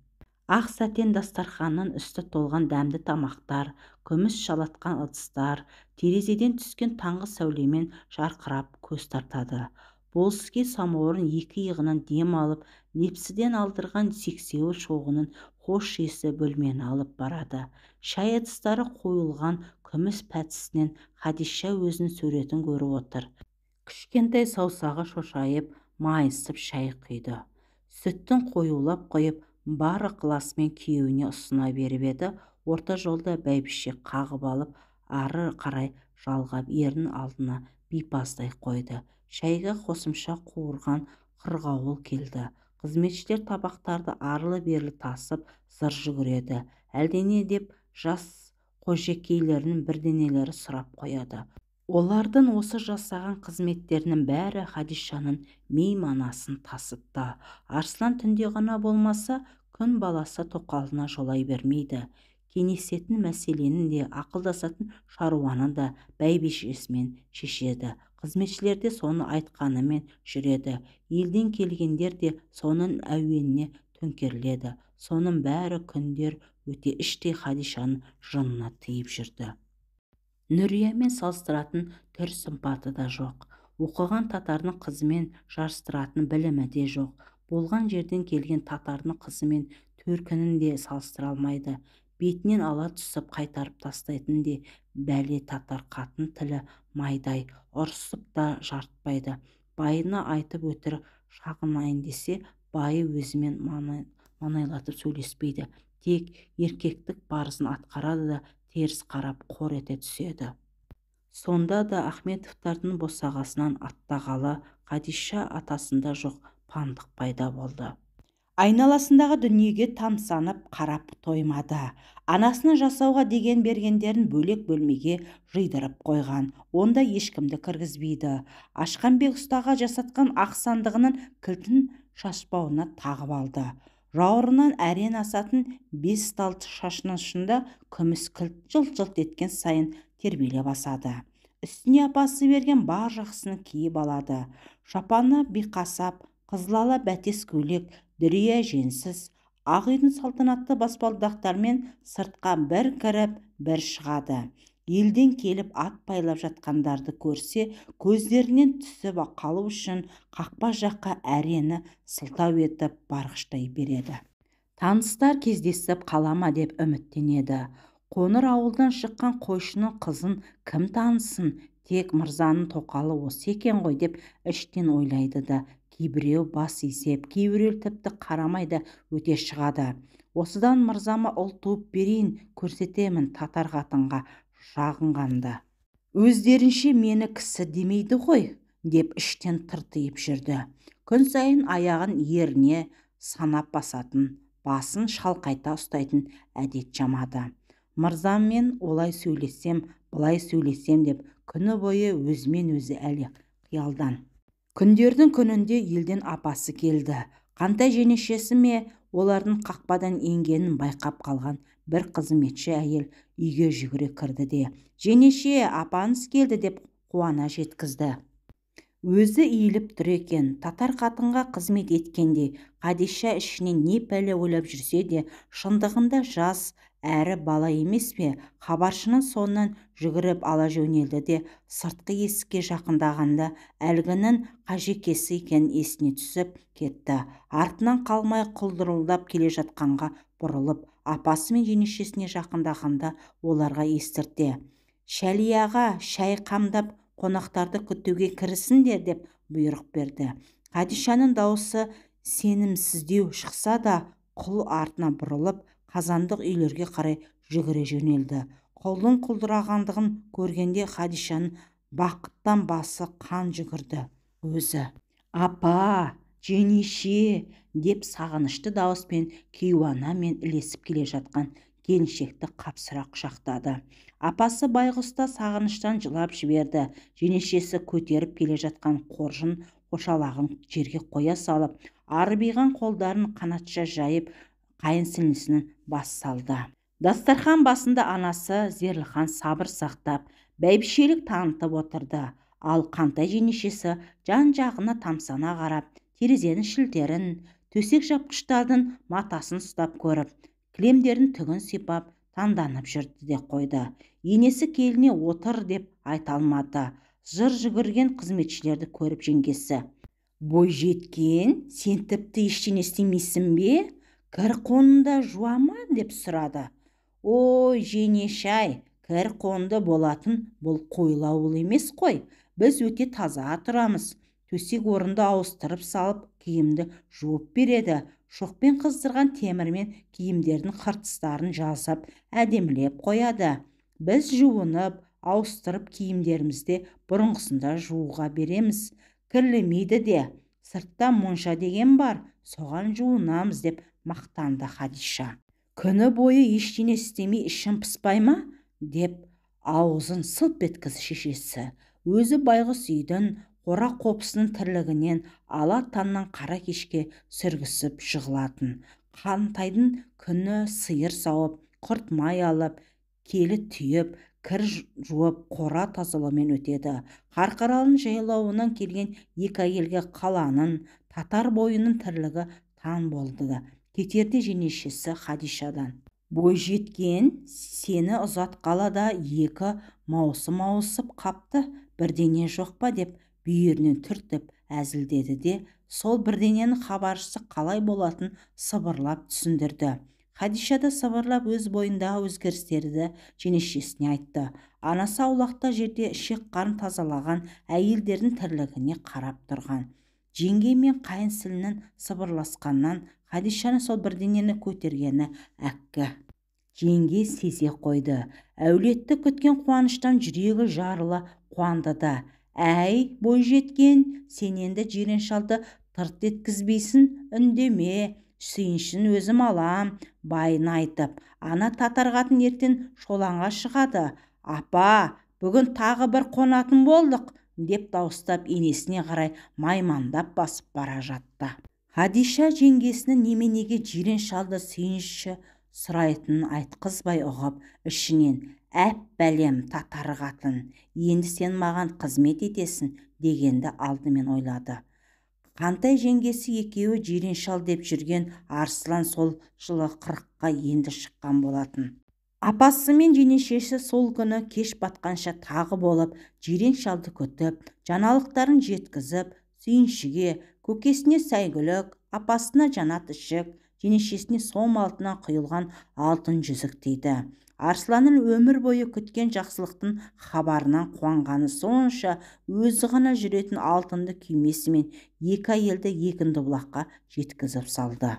Ақ сәтен дастарханның үсті толған дәмді тамақтар, күміс шалатқан ыдыстар, терезеден түскен таңғы сәулемен жарқырап көз тартады. Болыскей самауырын екі иығынан дем алып, лепсіден алдырған сексеуіл шоғының хош иісі бөлмені алып барады. Шай ыдыстары қойылған күміс пәтісінен Хадиша өзінің суретін көріп отыр. Кішкентай саусағы шошайып, майысып шай құйды. Сүттің қоюлап қойып, бар ықыласымен күйеуіне ұсына беріп еді, орта жолда бәйбіше қағып алып, ары қарай жалғап ерінің алдына бипаздай қойды. Шайға қосымша қуырған қырғауыл келді. Қызметшілер табақтарды арлы-берлі тасып зыр жүгіреді. Әлдене деп жас қожекейлерінің бірдеңелері сұрап қояды. Олардың осы жасаған қызметтерінің бәрі Хадишаның мейманасын тасытты. Арслан түнде ғана болмаса, күн баласы тоқалына жолай бермейді. Кеңесетін мәселені де, ақылдасатын шаруаны да бәйбішесімен шешеді. Қызметшілер де соны айтқанымен жүреді. Елден келгендер де соның әуеніне төңкеріледі. Соның бәрі күндер өте іштей Хадишаның жынына тиіп жүрді. Нұриямен салыстыратын түр сымпаты да жоқ. Оқыған татардың қызымен жарыстыратын білімі де жоқ. Болған жерден келген татардың қызымен төркінін де салыстыра алмайды. Бетінен ала түсіп қайтарып тастайтын де бәле татар қатын тілі майдай, ұрысып та жартпайды. Байына айтып өтірік шағынайын десе, байы өзімен маңайлатып сөйлеспейді. Тек еркектік парызын атқарады да теріс қарап қор ете түседі. Сонда да Ахметовтардың босағасынан аттағалы Хадиша атасында жоқ пандық пайда болды. Айналасындағы дүниеге тамсанып қарап тоймады. Анасына жасауға деген бергендерін бөлек бөлмеге жидырып қойған. Онда ешкімді кіргізбейді. Ашқанбек ұстаға жасатқан ақ сандығының кілтін шашбауына тағып алды. Жауырынан әрен асатын 5 тал шашының ұшында күміс кілт жылт-жылт еткен сайын тербеле басады. Үстіне апасы берген бар жақсыны киіп алады. Шапаны биқасап, қызылала бәтес көйлек, дүрия женсіз, ақ үйдің салтанатты баспалдақтармен сыртқа бір кіріп, бір шығады. Елден келіп ат байлап жатқандарды көрсе, көздерінен түсіп қалу үшін қақпа жаққа әрені сылтау етіп барғыштай береді. Таныстар кездесіп қалама деп үміттенеді. Қоңыр ауылдан шыққан қойшының қызын кім танысын, тек мырзаның тоқалы осы екен ғой деп іштен ойлайды да, кейбіреу бас изеп, кейбіреу тіпті қарамайда өте шығады. Осыдан мырзама ұл туып берейін, көрсетемін татар қатынға жағынғанда. Өздерінше мені кісі демейді ғой деп іштен тыртиып жүрді. Күн сайын аяғын еріне санап басатын, басын шалқайта ұстайтын әдет жамады. Мырзаммен олай сөйлессем, былай сөйлессем деп күні бойы өзімен өзі әлі қиялдан. Күндердің күнінде елден апасы келді. Қантай жеңешесі ме, олардың қақпадан енгенін байқап қалған бір қызметші әйел үйге жүгіре кірді де, «Жеңеше, апаңыз келді» деп қуана жеткізді. Өзі иіліп тұр екен. Татар қатынға қызмет еткенде Хадиша ішінен не пәле ойлап жүрсе де, шындығында жас әрі бала емес пе? Хабаршының соңынан жүгіріп ала жөнелді де, сыртқы есікке жақындағанда әлгінің қажекесі екен есіне түсіп кетті. Артынан қалмай құлдырылдап келе жатқанға бұрылып, апасы мен жеңешесіне жақындағанда оларға естірте, «Шәлияға шай қамдап, қонақтарды күтуге кірісіңдер» деп бұйрық берді. Хадишаның дауысы сенімсіздеу шықса да, құл артына бұрылып, қазандық үйлерге қарай жүгіре жөнелді. Құлдың құлдырағандығын көргенде Хадишаның бақыттан басы қан жүгірді. Өзі «Апа, жеңеше» деп сағынышты дауыспен кейуанамен ілесіп келе жатқан келіншекті қапсыра құшақтады. Апасы байғұста сағыныштан жылап жіберді. Жеңешесі көтеріп келе жатқан қоржын қошалағын жерге қоя салып, арбиған қолдарын қанатша жайып, қайынсіңлісінің бас салды. Дастархан басында анасы Зерліхан сабыр сақтап, бәйбішелік танытып отырды. Ал Қантай жеңешесі жан-жағына тамсана қарап, терезенің шілтерін, төсек жапқыштардың матасын ұстап көріп, кілемдердің түгін сипап, таңданып жүрді де қойды. Енесі келіне отыр деп айта алмады. Жыр жүгірген қызметшілерді көріп жеңгесі, «Бойжеткен, сен тіпті ештеңе істемейсің бе? Кір қонында жуа ма?» деп сұрады. «Ой, жеңеше-ай, кір қонды болатын бұл қойлау емес қой. Біз өте таза тұрамыз. Төсек орынды ауыстырып салып, киімді жуып береді. Шоқпен қыздырған темірмен киімдердің қыртыстарын жасап, әдемілеп қояды. Біз жуынып, ауыстырып киімдерімізді бұрынғысында жууға береміз. Кірлемейді де. Сыртта монша деген бар, соған жуынамыз» деп мақтанды Хадиша. «Күні бойы ештеңе істемей ішің пыспай ма?» деп аузын сылп еткізді шешесі. Өзі байғұс үйдің қора-қопсының тірлігінен ала таңнан қара кешке сүргісіп жығылатын. Қантайдың күні сиыр сауып, құрт май алып, келі түйіп, кір жуып, қора тазалаумен өтеді. Қарқаралының жайлауынан келген екі әйелге қаланың, татар бойының тірлігі таң болды. Кетерде жеңешесі Хадишадан, «Бойжеткен, сені ұзатқалы да екі маусым ауысып қапты, бірдеңе жоқ па?» деп бүйірінен түртіп әзілдеді де, сол бірдеңенің хабаршысы қалай болатын сыбырлап түсіндірді. Хадиша да сыбырлап өз бойындағы өзгерістерді жеңешесіне айтты. Анасы аулақта жерде ішек-қарын тазалаған әйелдердің тірлігіне қарап тұрған. Жеңге мен қайынсілінің сыбырласқаннан Хадишаны сол бірдеңені көтергені әккі. Жеңге сезе қойды. Әулетті күткен қуаныштан жүрегі жарыла қуанды да, «Әй, бойжеткен, сен енді жиреншалды тырт еткізбейсің, үндеме, сүйіншін өзім алам», байын айтып, ана татар қатын ертең шоланға шығады. «Апа, бүгін тағы бір қонатын болдық» деп дауыстап енесіне қарай маймандап басып бара жатты. Хадиша жеңгесінің неменеге жиреншалды сүйінші сұрайтынын айтқызбай ұғып, ішінен, «Әп бәлем, татар қатын, енді сен маған қызмет етесің» дегенді алдымен ойлады. Қантай жеңгесі екеуі жиреншал деп жүрген Арслан сол жылы 40-қа енді шыққан болатын. Апасы мен жеңешесі сол күні кеш батқанша тағы болып, жиреншалды күтіп, жаңалықтарын жеткізіп, сүйіншіге, көкесіне сәйгүлік, апасына жанат ішік, жеңешесіне сом алтыннан құйылған алтын жүзік дейді. Арсланның өмір бойы күткен жақсылықтың хабарынан қуанғаны сонша, өзі ғана жүретін алтынды күймесімен екі әйелді Егіндібұлаққа жеткізіп салды.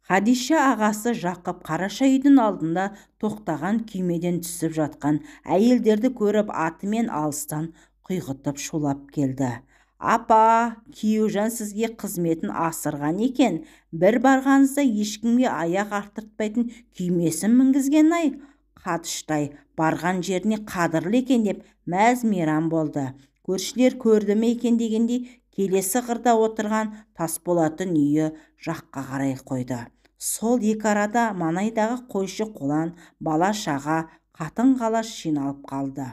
Хадиша ағасы Жақып Қараша үйдің алдында тоқтаған күймеден түсіп жатқан әйелдерді көріп атымен алыстан құйғытып шулап келді. Апа, күйеужан сізге қызметін асырған екен. Бір барғаныңызда ешкімге аяқ арттыртпайтын күймесін мінгізген-ай. Қатыштай барған жеріне қадірлі екен деп мәз-мейрам болды. Көршілер көрді ме екен дегендей келесі қырда отырған Тасболаттың үйі жаққа қарай қойды. Сол екі арада маңайдағы қойшы-қолаң, бала-шаға, қатын-қалаш жиналып қалды.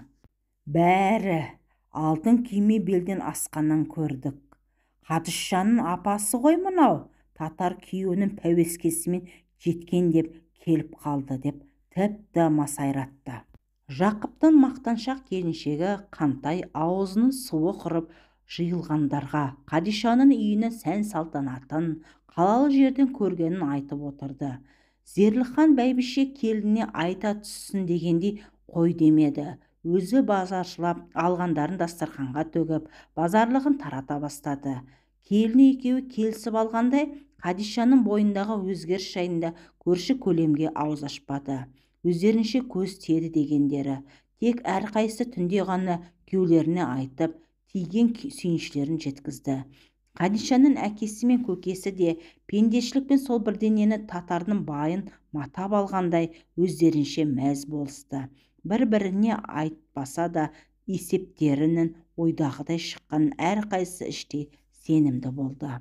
Бәрі алтын күйме белден асқаннан көрдік. Қадышжанның апасы ғой мынау, татар күйеуінің пәуескесімен жеткен деп келіп қалды деп тіпті масайратты. Жақыптың мақтаншақ келіншегі Қантай аузының суы құрып жиылғандарға Қадишаның үйінің сән-салтанатын қалалы жерден көргенін айтып отырды. Зерліхан бәйбіше келініне айта түссін дегендей қой демеді. Өзі базаршылап алғандарын дастарханға төгіп, базарлығын тарата бастады. Келіні екеуі келісіп алғандай, Қадишаның бойындағы өзгеріс жайында көрші көлемге ауыз ашпады. Өздерінше көз тиеді дегендері тек әрқайсысы түнде ғана күйеулеріне айтып, тиген сүйіншілерін жеткізді. Қадишаның әкесі мен көкесі де пендешілікпен сол бірдеңені татардың байын матап алғандай өздерінше мәз болысты. Бір-біріне айтпаса да есептерінің ойдағыдай шыққанын әрқайсысы іштей сенімді болды.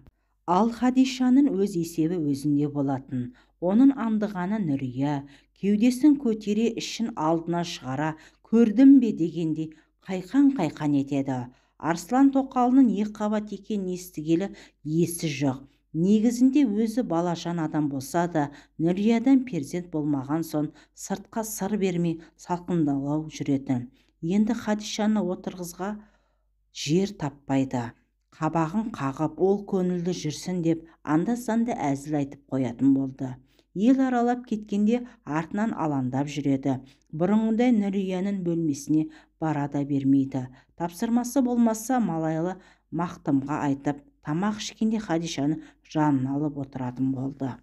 Ал Қадишаның өз есебі өзінде болатын. Оның аңдығаны Нүрия, кеудесін көтере ішін алдына шығара көрдім бе дегендей қайқан-қайқан етеді. Арслан Тоқалының екіқабат екенін естігелі есі жоқ. Негізінде өзі балажан адам болса да, Нүриядан перзент болмаған соң сыртқа сыр бермей салқындалау жүретін. Енді Қадишаны отырғызға жер таппайды. Қабағын қағып, ол көңілді жүрсін деп анда-санда әзіл айтып қоятын болды. Ел аралап кеткенде артынан алаңдап жүреді. Бұрынғыдай Нүрияның бөлмесіне бара да бермейді. Тапсырмасы болмаса малайлы мақтымға айтып, тамақ ішкенде Қадишаны жанына алып отыратын болды.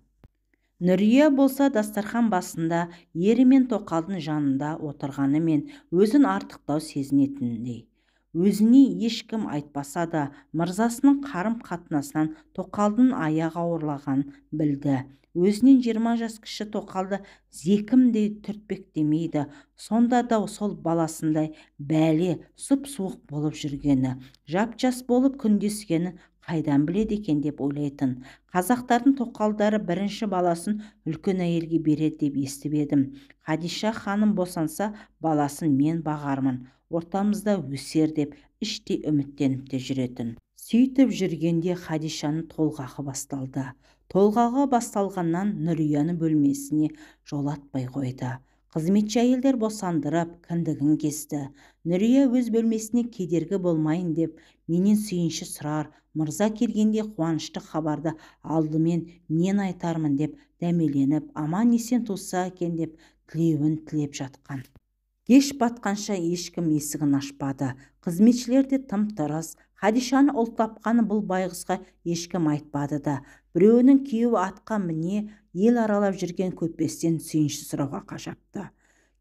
Нүрия болса дастархан басында ері мен Тоқалдың жанында отырғанымен өзін артықтау сезінетіндей. Өзіне ешкім айтпаса да мырзасының қарым-қатынасынан Тоқалдың аяғы ауырлағанын білді. Өзінен 20 жас кіші Тоқалды зекімдей түртпектемейді. Сонда да сол баласындай бәле сұп-суық болып жүргені, жап-жас болып күндескені қайдан біледі екен деп ойлайтын. Қазақтардың Тоқалдары бірінші баласын үлкен әйелге береді деп естіп едім. Қадиша ханым босанса, баласын мен бағармын, ортамызда өсер деп іштей үміттеніп те жүретін. Сөйтіп жүргенде Қадишаның толғағы басталды. Толғағы басталғаннан Нүрияның бөлмесіне жолатпай қойды. Қызметші әйелдер босандырып, кіндігін кесті. Нүрия өз бөлмесіне кедергі болмайын деп, менен сүйінші сұрар, мырза келгенде қуанышты хабарды алдымен мен айтармын деп дәмеленіп, аман есен туса екен деп тілеуін тілеп жатқан. Кеш батқанша ешкім есігін ашпады. Қызметшілер де тым-тырыс. Қадишаны ұл тапқаны бұл байғұсқа ешкім айтпады да. Біреуінің күйеуі атқа міне ел аралап жүрген көпестен сүйінші сұрауға қашапты.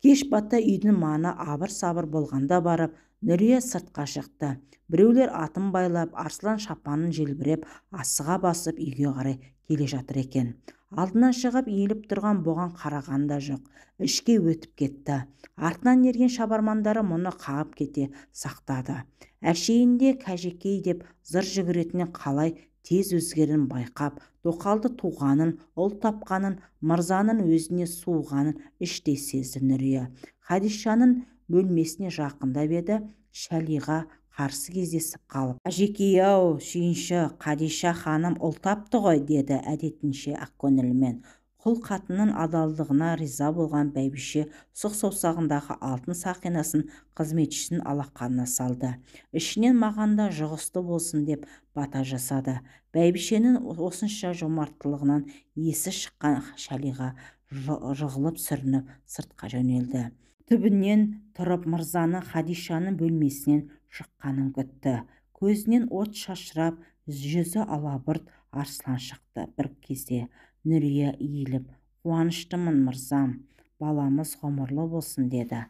Кеш батта үйдің маңы абыр-сабыр болғанда барып, Нүрия сыртқа шықты. Біреулер атын байлап, арслан шапанын желбіреп, асыға басып үйге қарай келе жатыр екен. Алдынан шығып иіліп тұрған бұған қараған да жоқ. Ішке өтіп кетті. Артынан ерген шабармандары мұны қағып кете сақтады. Әшейінде кәжекей деп зыр жүгіретіне қалай тез өзгерін байқап, Тоқалды туғанын, ұл тапқанын, мырзаның өзіне суығанын іштей сезді Нүрия. Қадишаның бөлмесіне жақындап еді, Шәлиға қарсы кездесіп қалып, «Әжекей-ау, сүйінші, Қадиша ханым ұл тапты ғой», деді әдетінше ақ көңілмен. Құл қатынның адалдығына риза болған бәйбіше сұқ саусағындағы алтын сақинасын қызметшісінің алақанына салды. Ішінен маған да жұғысты болсын деп бата жасады. Бәйбішенің осынша жомарттылығынан есі шыққан Шәлиға жығылып сүрініп сыртқа жөнелді. Түбінен тұрып мырзаны Қадишаның бөлмесінен шыққанын күтті. Көзінен от шашырап, жүзі алабұрт Арслан шықты. Бір кезде Нүрия иіліп, «Қуаныштымын мырзам, баламыз ғұмырлы болсын», деді.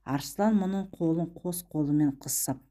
Арслан мұның қолын қос қолымен қысып,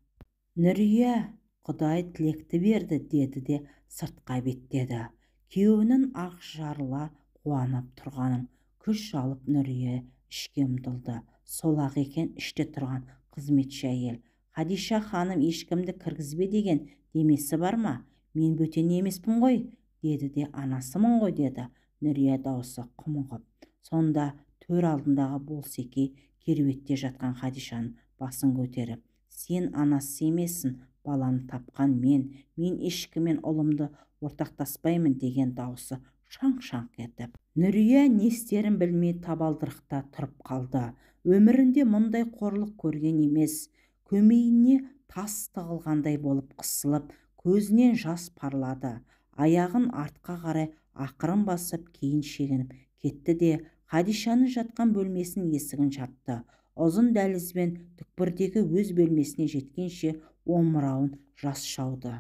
«Нүрия, Құдай тілекті берді, деді де сыртқа беттеді. Күйеуінің ақ жарыла қуанып тұрғанын күш алып Нұрия ішке ұмтылды. Сол-ақ екен іште тұрған қызметші әйел. Хадиша ханым ешкімді кіргізбе деген демесі бар ма? Мен бөтен емеспін ғой, деді де анасымын ғой, деді. Нұрия даусы құмығып. Сонда төр алдындағы болсеке керуетте жатқан Хадишаның басын көтеріп: сен анасы емессің, баланы тапқан мен ешкіммен ұлымды ортақтаспаймын, деген даусы шаң-шаңқ етіп. Нұрия не істерін білмей табалдырықта тұрып қалды. Өмірінде мұндай қорлық көрген емес. Көмейіне тас тығылғандай болып қысылып, көзінен жас парлады. Аяғын артқа қарай ақырын басып, кейін шегініп кетті де Хадишаны жатқан бөлмесінің есігін жапты. Ұзын дәлізбен түкпірдегі өз бөлмесіне жеткенше омырауын жас шауды.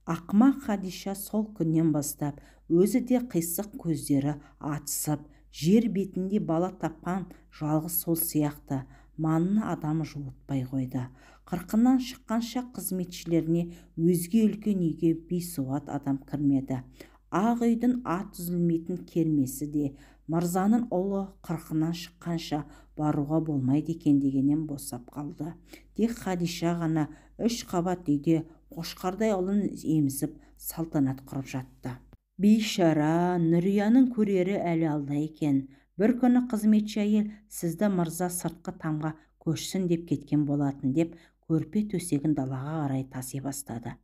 Ақымақ Хадиша сол күннен бастап өзі де қисық көздері атысып, жер бетінде бала тапқан жалғыз сол сияқты маңына адам жуытпай қойды. Қырқынан шыққанша қызметшілеріне өзге үлкен үйге бейсуат адам кірмеді. Ақ үйдің ат үзілмейтін кермесі де мырзаның ұлы қырқынан шыққанша баруға болмайды екен дегеннен босап қалды. Тек Хадиша ғана 3 қабат үйде қошқардай ұлын емізіп салтанат құрып жатты. Бейшара Нұрияның көрері әлі алда екен. Бір күні қызметші әйел: сізді мырза сыртқы тамға көшсін деп кеткен болатын, деп көрпе төсегін далаға қарай таси бастады.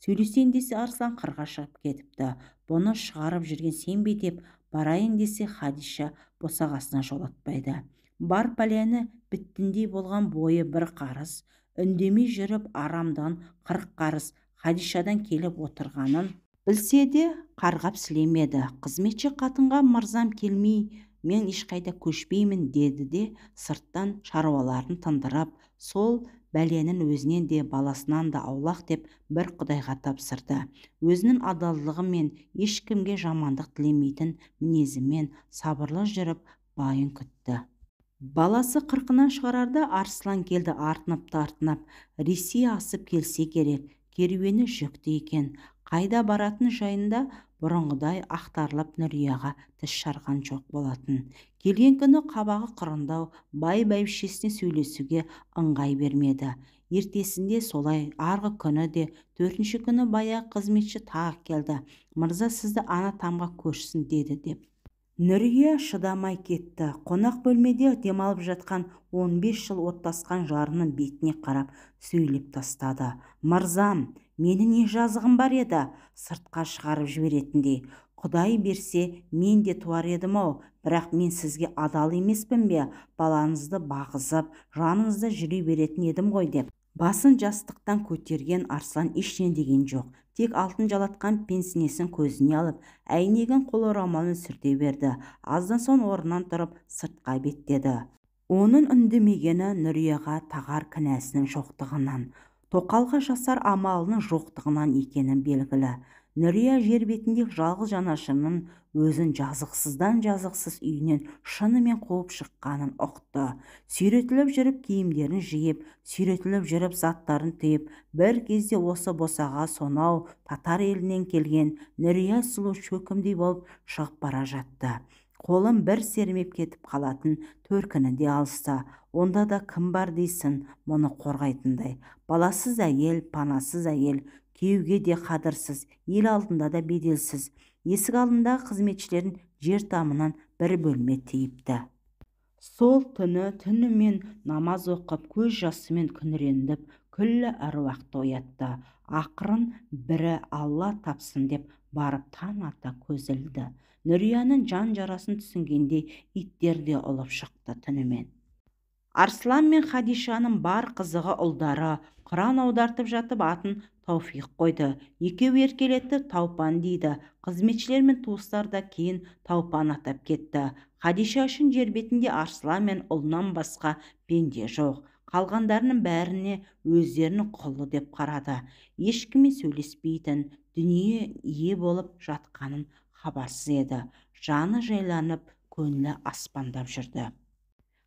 Сөйлесейін десе Арслан қырға шығып кетіпті. Бұны шығарып жүрген сен бе, деп барайын десе Хадиша босағасына жолатпайды. Бар пәлені біттіндей болған бойы бір қарыс, үндемей жүріп арамдан 40 қарыс Хадишадан келіп отырғанын білсе де қарғап сілемеді. Қызметші қатынға: мырзам келмей мен ешқайда көшпеймін, деді де сырттан шаруаларын тындырып, сол бәленің өзінен де баласынан да аулақ деп бір Құдайға тапсырды. Өзінің адалдығы мен ешкімге жамандық тілемейтін мінезімен сабырлы жүріп байын күтті. Баласы 40-нан шығарарда Арслан келді артынып-тартынып. Ресей асып келсе керек, керуені жүкті екен. Қайда баратын жайында бұрынғыдай ақтарылып Нұрияға тіс жарған жоқ болатын. Келген күні қабағы қырындау, бай-бәйбішесіне сөйлесуге ыңғай бермеді. Ертесінде солай, арғы күні де 4-ші күні баяғы қызметші тағы келді. Мырза сізді ана тамға көшсін, деді деп. Нұрия шыдамай кетті. Қонақ бөлмеде демалып жатқан 15 жыл оттасқан жарының бетіне қарап сөйлеп тастады. Мырзам, мені не жазығым бар еді, сыртқа шығарып жіберетіндей. Құдай берсе мен де туар едім-ау, бірақ мен сізге адал емеспін бе? Балаңызды бағызып, жаныңызда жүре беретін едім ғой, деп. Басын жастықтан көтерген Арслан ештеңе деген жоқ. Тек алтын жалатқан пенснесін көзіне алып, әйнегін қол орамалын сүрте берді. Аздан соң орнынан тұрып сыртқа беттеді. Оның үндемегені Нұрияға тағар кінәсінің жоқтығынан, тоқалға жасар амалының жоқтығынан екенін белгілі. Нұрия жер бетінде жалғыз жанашырының өзін жазықсыздан жазықсыз үйінен шынымен қуып шыққанын ұқты. Сүйретіліп жүріп киімдерін жиып, сүйретіліп жүріп заттарын түйіп, бір кезде осы босаға сонау татар елінен келген Нұрия сұлу шөкімдей болып шығып бара жатты. Қолын бір сермеп кетіп қалатын төркіні де алыста. Онда да кім бар дейсің мұны қорғайтындай? Баласыз әйел, панасыз әйел, күйеуге де қадірсіз, ел алдында да беделсіз. Есік алдындағы қызметшілерін жер тамынан бір бөлме тиіпті. Сол түні түнімен намаз оқып, көз жасымен күңіреніп, күллі әруақты оятты. Ақырын бірі Алла тапсын деп барып таң ата көз ілді. Нұрияның жан жарасын түсінгенде иттер де ұлып шықты түнімен. Арслан мен Хадишаның бар қызығы ұлдары Құран аудартып жатып атын Тауфиқ қойды. Екеуі еркелетті, Таупан дейді. Қызметшілер мен туыстар да кейін Таупан атап кетті. Хадиша үшін жер бетінде Арслан мен ұлынан басқа пенде жоқ. Қалғандарының бәріне өздерінің құлы деп қарады. Ешкіммен сөйлеспейтін, дүние ие болып жатқанын хабарсыз еді. Жаны жайланып, көңілі аспандап жүрді.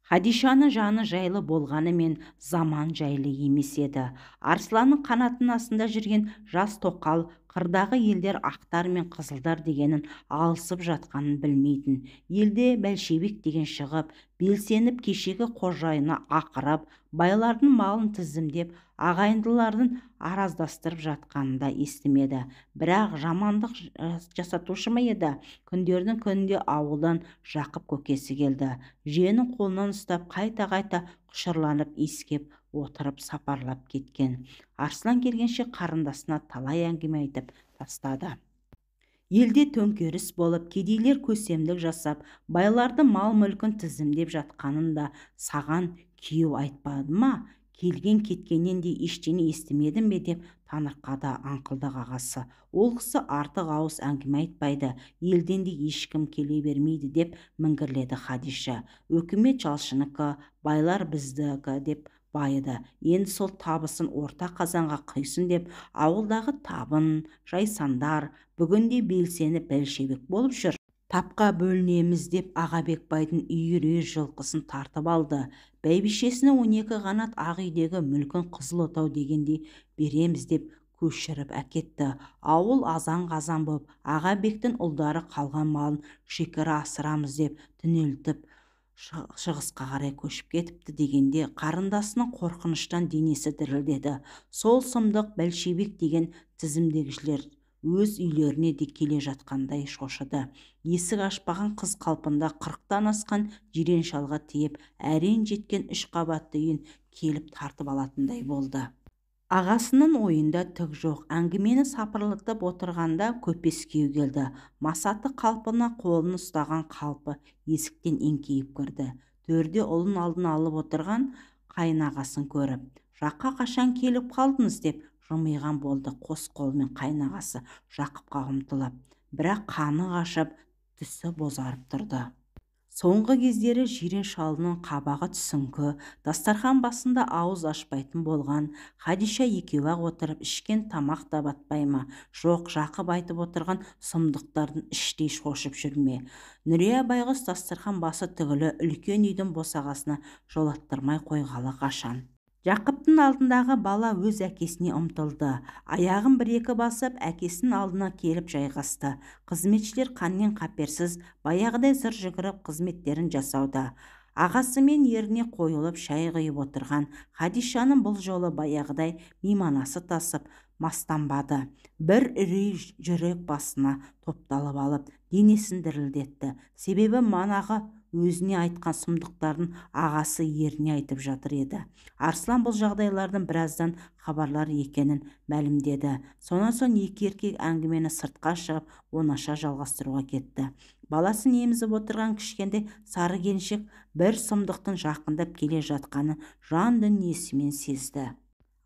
Хадишаның жаны жайлы болғанымен заман жайлы емес еді. Арсланның қанатының астында жүрген жас тоқал қырдағы елдер ақтар мен қызылдар дегенін алысып жатқанын білмейтін. Елде бәлшебек деген шығып, белсеніп кешегі қожайыны ақырып, байлардың малын тізімдеп, ағайындылардың араздастырып жатқанын да естімеді. Бірақ жамандық жасатушы ма еді? Күндердің күнінде ауылдан Жақып көкесі келді. Жиенін қолынан ұстап қайта-қайта құшырланып иіскеп отырып сапарлап кеткен. Арслан келгенше қарындасына талай әңгіме айтып тастады. Елде төңкеріс болып, кедейлер көсемдік жасап, байлардың мал-мүлкін тізімдеп жатқанын да саған күйеу айтпады ма? Келген кеткеннен де ештеңе естімедің бе деп таңырқады аңқылдақ ағасы. Ол кісі артық ауыз әңгіме айтпайды, елден де ешкім келе бермейді деп міңгірледі Хадиша. Өкімет жалшынікі, байлар біздікі деп байыды. Енді сол табысын орта қазанға құйсын деп ауылдағы табын, жайсандар бүгінде белсеніп бәлшебек болып жүр. Тапқа бөлінеміз деп Ағабек байдың үйірер жылқысын тартып алды. Бәйбішесіне 12 қанат ақ үйдегі мүлкін Қызыл отау дегенде береміз деп көшіріп әкетті. Ауыл азан-қазан болып, Ағабектің ұлдары қалған малын шекара асырамыз деп түнелтіп шығысқа қарай көшіп кетіпті дегенде қарындасының қорқыныштан денесі дірілдеді. Сол сұмдық бәлшебек деген тізімдегішілер өз үйлеріне де келе жатқандай шошыды. Есік ашпаған қыз қалпында 40-тан асқан жирен шалға тиіп, әрең жеткен 3 қабатты үйін келіп тартып алатындай болды. Ағасының ойында түк жоқ. Әңгімені сапырлатып отырғанда көпес күйеу келді. Масаты қалпына қолын ұстаған қалпы есіктен еңкейіп кірді. Төрде ұлын алдын алып отырған қайнағасын көріп, жаққа қашан келіп қалдыңыз деп жымиған болды. Қос қолымен қайнағасы Жақыпқа ұмтылып, бірақ қаны қашып, түсі бозарып тұрды. Соңғы кездері жирен шалының қабағы түсіңкі, дастархан басында ауыз ашпайтын болған. Хадиша екеуі-ақ отырып ішкен тамақ та батпай ма? Жоқ, Жақып айтып отырған сұмдықтардың іштей шошып жүрме. Нүрия байғұс дастархан басы түгілі үлкен үйдің босағасына жолаттырмай қойғалы қашан. Жақыптың алдындағы бала өз әкесіне ұмтылды. Аяғын бір-екі басып, әкесінің алдына келіп жайғасты. Қызметшілер қаннен қаперсіз, баяғыдай зыр жүгіріп қызметтерін жасауда. Ағасы мен еріне қойылып шай құйып отырған Хадишаның бұл жолы баяғыдай мейманасы тасып мастанбады. Бір үрей жүрек басына топталып алып, денесін дірілдетті. Себебі манағы өзіне айтқан сұмдықтарын ағасы еріне айтып жатыр еді. Арслан бұл жағдайлардың біраздан хабарлар екенін мәлімдеді. Сонан соң екі еркек әңгімені сыртқа шығып, оңаша жалғастыруға кетті. Баласын емізіп отырған кішкентай сары келіншек бір сұмдықтың жақындап келе жатқанын жан дүниесімен сезді.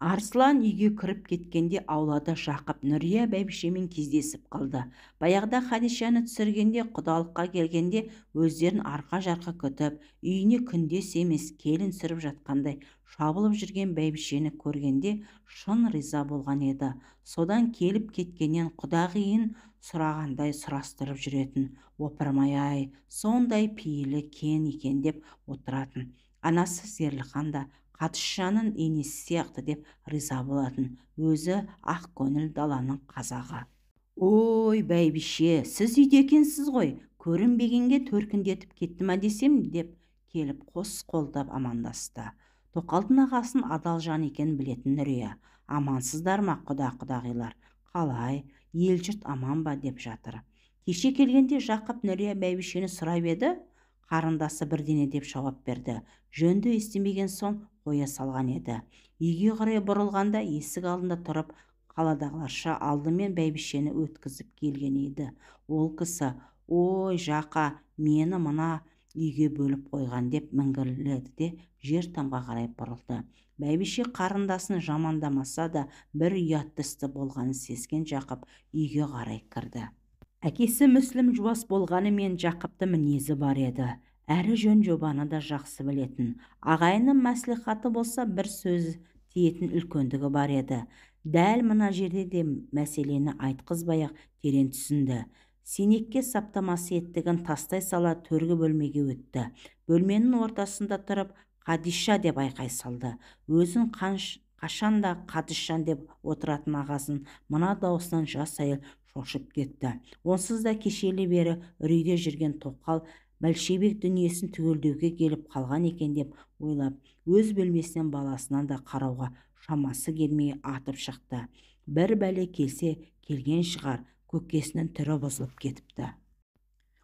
Арслан үйге кіріп кеткенде аулада Жақып Нүрия бәйбішемен кездесіп қалды. Баяғыда Хадишаны түсіргенде, құдалыққа келгенде өздерін арқа-жарқа күтіп, үйіне күндес емес келін сүріп жатқандай шабылып жүрген бәйбішені көргенде шын риза болған еді. Содан келіп кеткеннен құдағиын сұрағандай сұрастырып жүретін. Опырмай-ай, сондай пейілі кен екен деп отыратын. Анасы Зерліхан да Хадишаның енесі сияқты деп риза болатын. Өзі ақ көңіл даланың қазағы. Ой, бәйбіше, сіз үйде екенсіз ғой, көрінбегенге төркіндетіп кетті ма десем деп келіп қос қолдап амандасты. Тоқалдың ағасын адал жан екен білетін Нүрия. Амансыздар ма құда-құдағилар? Қалай, ел-жұрт аман ба деп жатыр. Кеше келгенде Жақып Нүрия бәйбішені сұрап еді, қарындасы бірдене деп жауап берді. Жөнді естімеген соң қоя салған еді. Үйге қарай бұрылғанда есік алдында тұрып, қаладағыларша алдымен бәйбішені өткізіп келген еді. Ол кісі, ой Жақа, мені мына үйге бөліп қойған деп міңгірледі де жер тамға қарай бұрылды. Бәйбіше қарындасын жамандамаса да бір ұятты істі болғанын сезген Жақып үйге қарай кірді. Әкесі Мүслім жуас болғанымен Жақыпты мінезі бар еді. Әрі жөн жобаны да жақсы білетін. Ағайынның мәслихаты болса бір сөз тиетін үлкендігі бар еді. Дәл мына жерде де мәселені айтқызбай-ақ терең түсінді. сенекке саптамасы еттігін тастай сала төргі бөлмеге өтті. Бөлменің ортасында тұрып «Қадиша» деп айқай салды. Өзін қашанда Қадишан деп отыратын ағасын мына дауысынан жас әйел шошып кетті. Онсыз да кешелі бері үрейде жүрген тоқал бәлшебек дүниесін түгелдеуге келіп қалған екен деп ойлап, өз бөлмесінен баласынан да қарауға шамасы келмей атып шықты. Бір бәле келсе келген шығар, көкесінің түрі бұзылып кетіпті.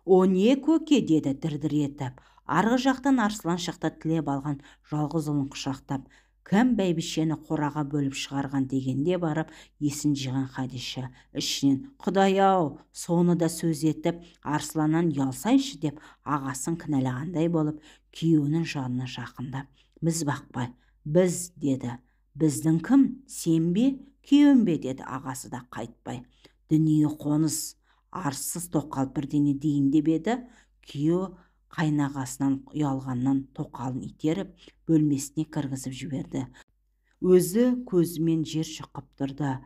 «О не, көке?» деді дір-дір етіп. Арғы жақтан Арслан шықты, тілеп алған жалғыз ұлын құшақтап. «Кім бәйбішені қораға бөліп шығарған?» дегенде барып есін жиған Қадиша ішінен «Құдай-ау, соны да сөз етіп, Арсланнан ұялсайшы» деп ағасын кінәлағандай болып күйеуінің жанына жақындап, «Біз бақпай, біз» деді. «Біздің кім? Сен бе, күйеуің бе?» деді ағасы да қайтпай. «Дүние қоныс, арсыз тоқал бірдеңе дейін деп еді». Күйеу қайнағасынан ұялғаннан тоқалын итеріп бөлмесіне кіргізіп жіберді. Өзі көзімен жер шұқып тұрды.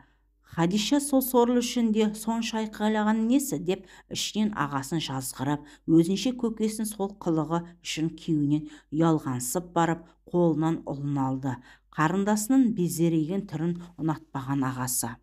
Қадиша сол сорлы үшін де сонша айқайлаған несі деп ішінен ағасын жазғырып, өзінше көкесін сол қылығы үшін күйеуінен ұялғансып барып қолынан ұлын алды. Қарындасының безерейген түрін ұнатпаған ағасы.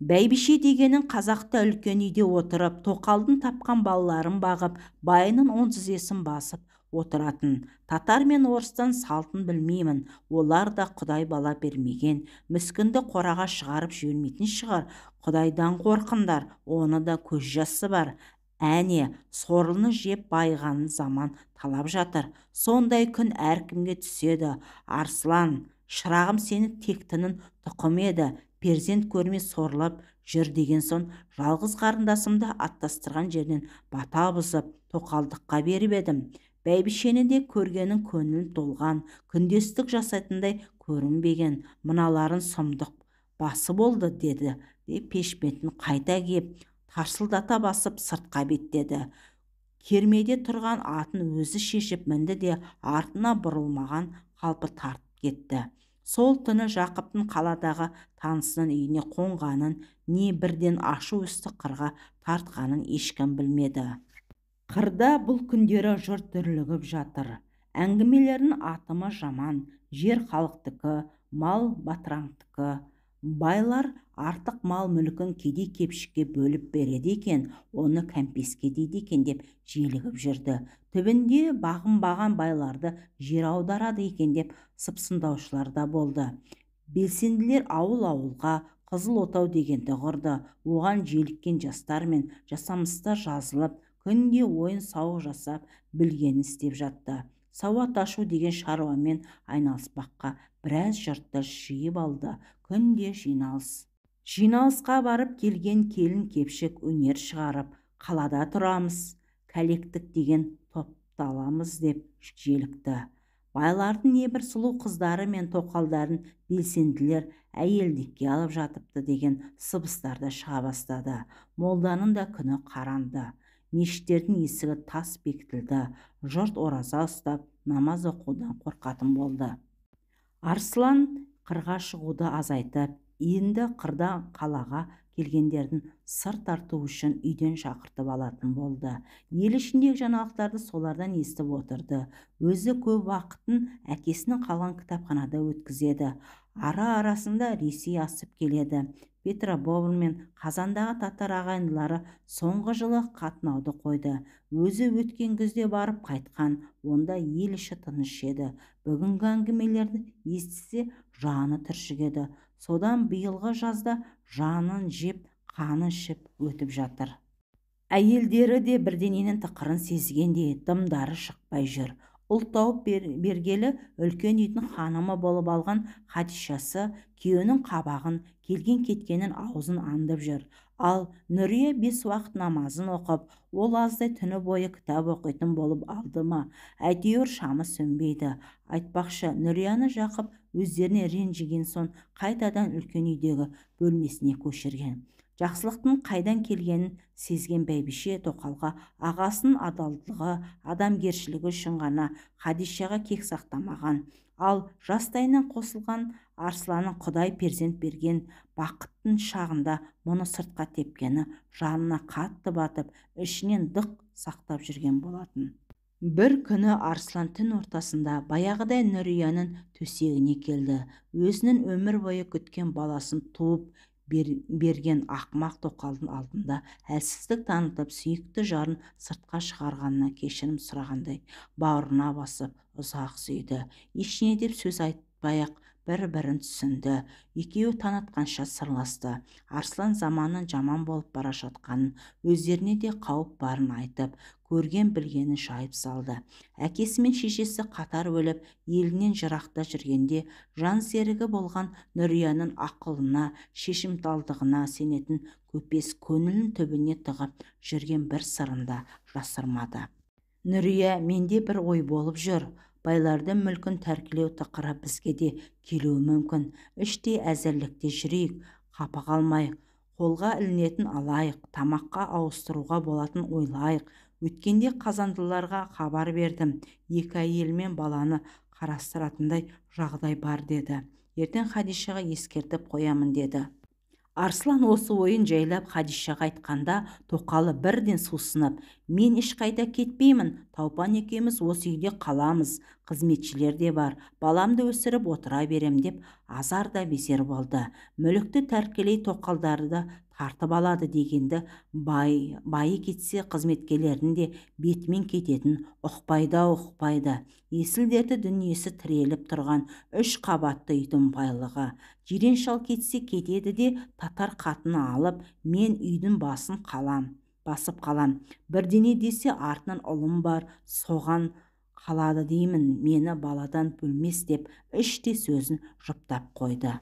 Бәйбіше дегенің қазақта үлкен үйде отырып, тоқалдың тапқан балаларын бағып, байының 10 тізесін басып отыратын. Татар мен орыстан салтын білмеймін, олар да құдай бала бермеген, мүскінді қораға шығарып жібермейтін шығар. Құдайдан қорқыңдар, оны да көз жасы бар. Әне, сорлыны жеп байғанын заман талап жатыр. Сондай күн әркімге түседі. Арслан, шырағым, сені тектінің тұқым еді. Перзент көрмей сорлап жүр деген соң, жалғыз қарындасымды аттастырған жерден бата бұзып тоқалдыққа беріп едім. Бәйбішені де көргенің көңілін толған, күндестік жасайтындай көрінбеген, мыналарын сұмдық басы болды деді. Пешпетін қайта киіп, тарсылдата басып сыртқа беттеді. Кермеде тұрған атын өзі шешіп мінді де артына бұрылмаған қалпы тартып кетті. Сол түні Жақыптың қаладағы танысының үйіне қонғанын, не бірден ашу үсті қырға тартқанын ешкім білмеді. Қырда бұл күндері жұрт дүрлігіп жатыр. Әңгімелердің атымы жаман, жер халықтікі, мал батыраңдікі. Байлар артық мал мүлкін кедей-кепшікке бөліп береді екен, оны кәмпеске дейді екен деп желігіп жүрді. Түбінде бағынбаған байларды жер аударады екен деп сыпсындаушылар да болды. Белсенділер ауыл-ауылға қызыл отау дегенді құрды. Оған желіккен жастар мен жасамыстар жазылып, күнде ойын сауық жасап, білгенін істеп жатты. Сауат ашу деген шаруамен айналыспаққа біраз жұртты жиып алды. Күнде жиналыс. Жиналысқа барып келген келін кепшік өнер шығарып, қалада тұрамыз, кәлектік деген топталамыз деп желікті. Байлардың небір сұлу қыздары мен тоқалдарын белсенділер әйелдікке алып жатыпты деген сыбыстарды шыға бастады. Молданың да күні қаранды. Мешіттердің есігі тас бекітілді. Жұрт ораза ұстап, намаз оқудан қорқатын болды. Арслан қырға шығуды азайтып, енді қырда қалаға келгендердің сыр тарту үшін үйден шақыртып алатын болды. Ел ішіндегі жаңалықтарды солардан естіп отырды. Өзі көп уақытын әкесінің қалған кітапханада өткізеді. Ара-арасында Ресей асып келеді. Петропавл мен Қазандағы татар ағайындылары соңғы жылы қатынауды қойды. Өзі өткен күзде барып қайтқан, онда ел іші тыныш еді. Бүгінгі әңгімелерді естісе жаны түршігеді. Содан биылғы жазда жанын жеп, қанын ішіп өтіп жатыр. Әйелдері де бірдененің тықырын сезгендей дымдары шықпай жүр. Ұл тауып бергелі үлкен үйдің ханымы болып алған Қадишасы күйеуінің қабағын, келген-кеткенін аузын аңдып жүр. Ал Нүрия 5 уақыт намазын оқып, ол аздай түні бойы кітап оқитын болып алды ма? Әйтеуір шамы сөнбейді. Айтпақшы, Нүрияны Жақып өздеріне ренжіген соң қайтадан үлкен үйдегі бөлмесіне көшірген. Жақсылықтың қайдан келгенін сезген бәйбіше тоқалға ағасының адалдығы, адамгершілігі үшін ғана Қадишаға кек сақтамаған. Ал жастайынан қосылған Арсланның Құдай перзент берген бақыттың шағында мұны сыртқа тепкені жанына қатты батып, ішінен дық сақтап жүрген болатын. Бір күні Арслан түн ортасында баяғыдай Нұрияның төсегіне келді. Өзінің өмір бойы күткен баласын туып берген ақымақ тоқалдың алдында әлсіздік танытып, сүйікті жарын сыртқа шығарғанына кешірім сұрағандай бауырына басып ұзақ сүйді. Ешне деп сөз айтпай-ақ бір-бірін түсінді. Екеуі танытқанша сырласты. Арслан заманның жаман болып бара жатқанын, өздеріне де қауіп барын айтып, көрген-білгенін жайып салды. Әкесі мен шешесі қатар өліп, елінен жырақта жүргенде жан серігі болған Нұрияның ақылына, шешімталдығына сенетін көпес көңілін түбіне тығып жүрген бір сырын да жасырмады. Нұрия, менде бір ой болып жүр. Байлардың мүлкін тәркілеу тықыры бізге де келуі мүмкін. Іштей әзірлікте жүрейік, қапа қалмайық, қолға ілінетін алайық, тамаққа ауыстыруға болатын ойлайық. Өткенде қазандыларға хабар бердім. 2 әйел мен баланы қарастыратындай жағдай бар деді. Ертең Хадишаға ескертіп қоямын деді. Арслан осы ойын жайлап Хадишаға айтқанда, тоқалы бірден сусынып, мен ешқайда кетпеймін, Таупан екеуміз осы үйде қаламыз, қызметшілер де бар, баламды өсіріп отыра берем деп азар да безер болды. Мүлікті тәркілей тоқалдарды тартып алады дегенді байы кетсе қызметкерлердің де бетімен кететін ұқпайды. Есіл-дерті дүниесі тіреліп тұрған 3 қабатты үйдің байлығы. Жирен шал кетсе кетеді де татар қатыны алып, мен үйдің басып қалам. Бірдене десе артынан ұлым бар, соған қалады деймін, мені баладан бөлмес деп іште сөзін жұптап қойды.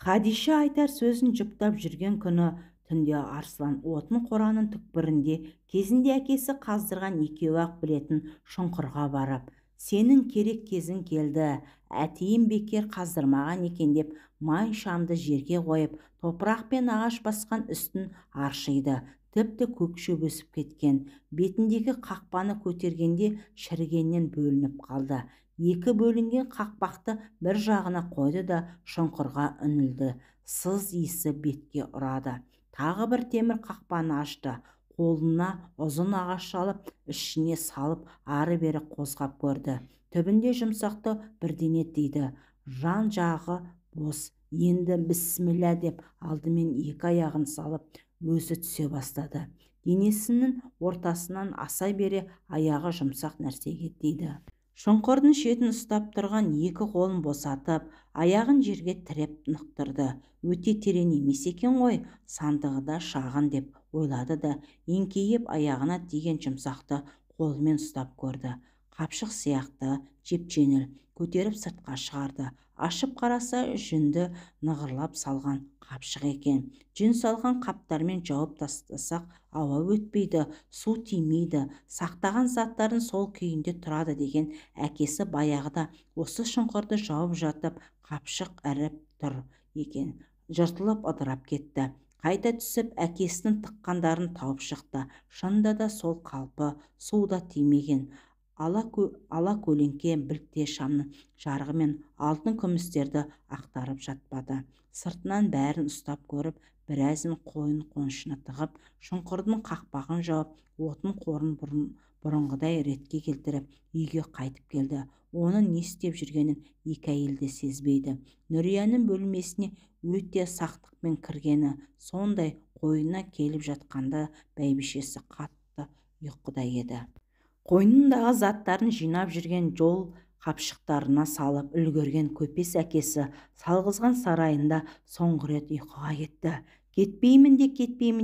Хадиша айтар сөзін жұптап жүрген күні түнде Арслан отын қораның түкпірінде кезінде әкесі қаздырған екеуі-ақ білетін шұңқырға барып, сенің керек кезің келді, әтейін бекер қаздырмаған екен деп май шамды жерге қойып, топырақ пен ағаш басқан үстін аршиды. Тіпті көк шөп өсіп кеткен. Бетіндегі қақпаны көтергенде шірігеннен бөлініп қалды. 2 бөлінген қақпақты бір жағына қойды да шұңқырға үңілді. Сыз иісі бетке ұрады. Тағы бір темір қақпаны ашты. Қолына ұзын ағаш алып, ішіне салып, ары-бері қозғап көрді. Түбінде жұмсақты бірдене тиді. Жан жағы бос. Енді бісміллә деп алдымен 2 аяғын салып, өзі түсе бастады. Денесінің ортасынан аса бере аяғы жұмсақ нәрсеге тиді. Шұңқырдың шетін ұстап тұрған 2 қолын босатып, аяғын жерге тіреп нықтырды. Өте терең емес екен ғой, сандығы да шағын деп ойлады да, еңкейіп аяғына тиген жұмсақты қолымен ұстап көрді. Қапшық сияқты, жеп-жеңіл, көтеріп сыртқа шығарды. Ашып қараса, жүнді нығырлап салған қапшық екен. Жүн салған қаптармен жауып тастасақ, ауа өтпейді, су тимейді, сақтаған заттарын сол күйінде тұрады деген әкесі баяғыда осы шұңқырды жауып жатып, қапшық іріп тұр екен. Жыртылып ыдырап кетті. Қайта түсіп, әкесінің тыққандарын тауып шықты. Шынында да сол қалпы, суда тимеген. Ала көлеңке білте шамның жарығымен алтын күмістерді ақтарып жатпады. Сыртынан бәрін ұстап көріп, біразын қойын қонышына тығып, шұңқырдың қақпағын жауып, отын қорын бұрынғыдай ретке келтіріп, үйге қайтып келді. Оның не істеп жүргенін 2 әйел де сезбейді. Нұрияның бөлмесіне өте сақтықпен кіргені сондай, қойнына келіп жатқанда бәйбішесі қатты ұйқыда еді. Қойнындағы заттарын жинап жүрген жол қапшықтарына салып үлгерген көпес әкесі салғызған сарайында соңғы рет ұйқыға кетті. Кетпеймін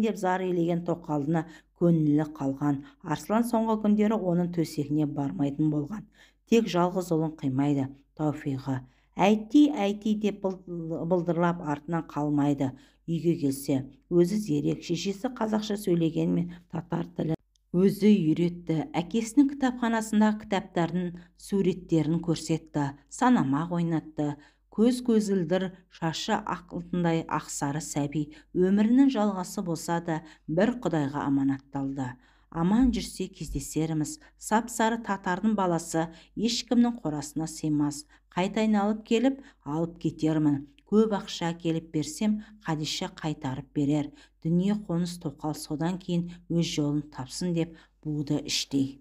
деп зар илеген тоқалына көңілі қалған. Арслан соңғы күндері оның төсегіне бармайтын болған. Тек жалғыз ұлын қимайды, Тауфиғы. Әйти деп былдырлап артынан қалмайды. Үйге келсе, өзі зерек, шешесі қазақша сөйлегенмен татар тілі өзі үйретті. Әкесінің кітапханасындағы кітаптардың суреттерін көрсетті, санамақ ойнатты. Көзілдір, шашы алтындай ақсары сәби өмірінің жалғасы болса да бір Құдайға аманатталды. Аман жүрсе кездесерміз. Сап-сары татардың баласы ешкімнің қорасына сыймас. Қайта айналып келіп алып кетермін. Көп ақша әкеліп берсем, Хадиша қайтарып берер. Дүние қоныс тоқал, содан кейін өз жолын тапсын деп буды іштей.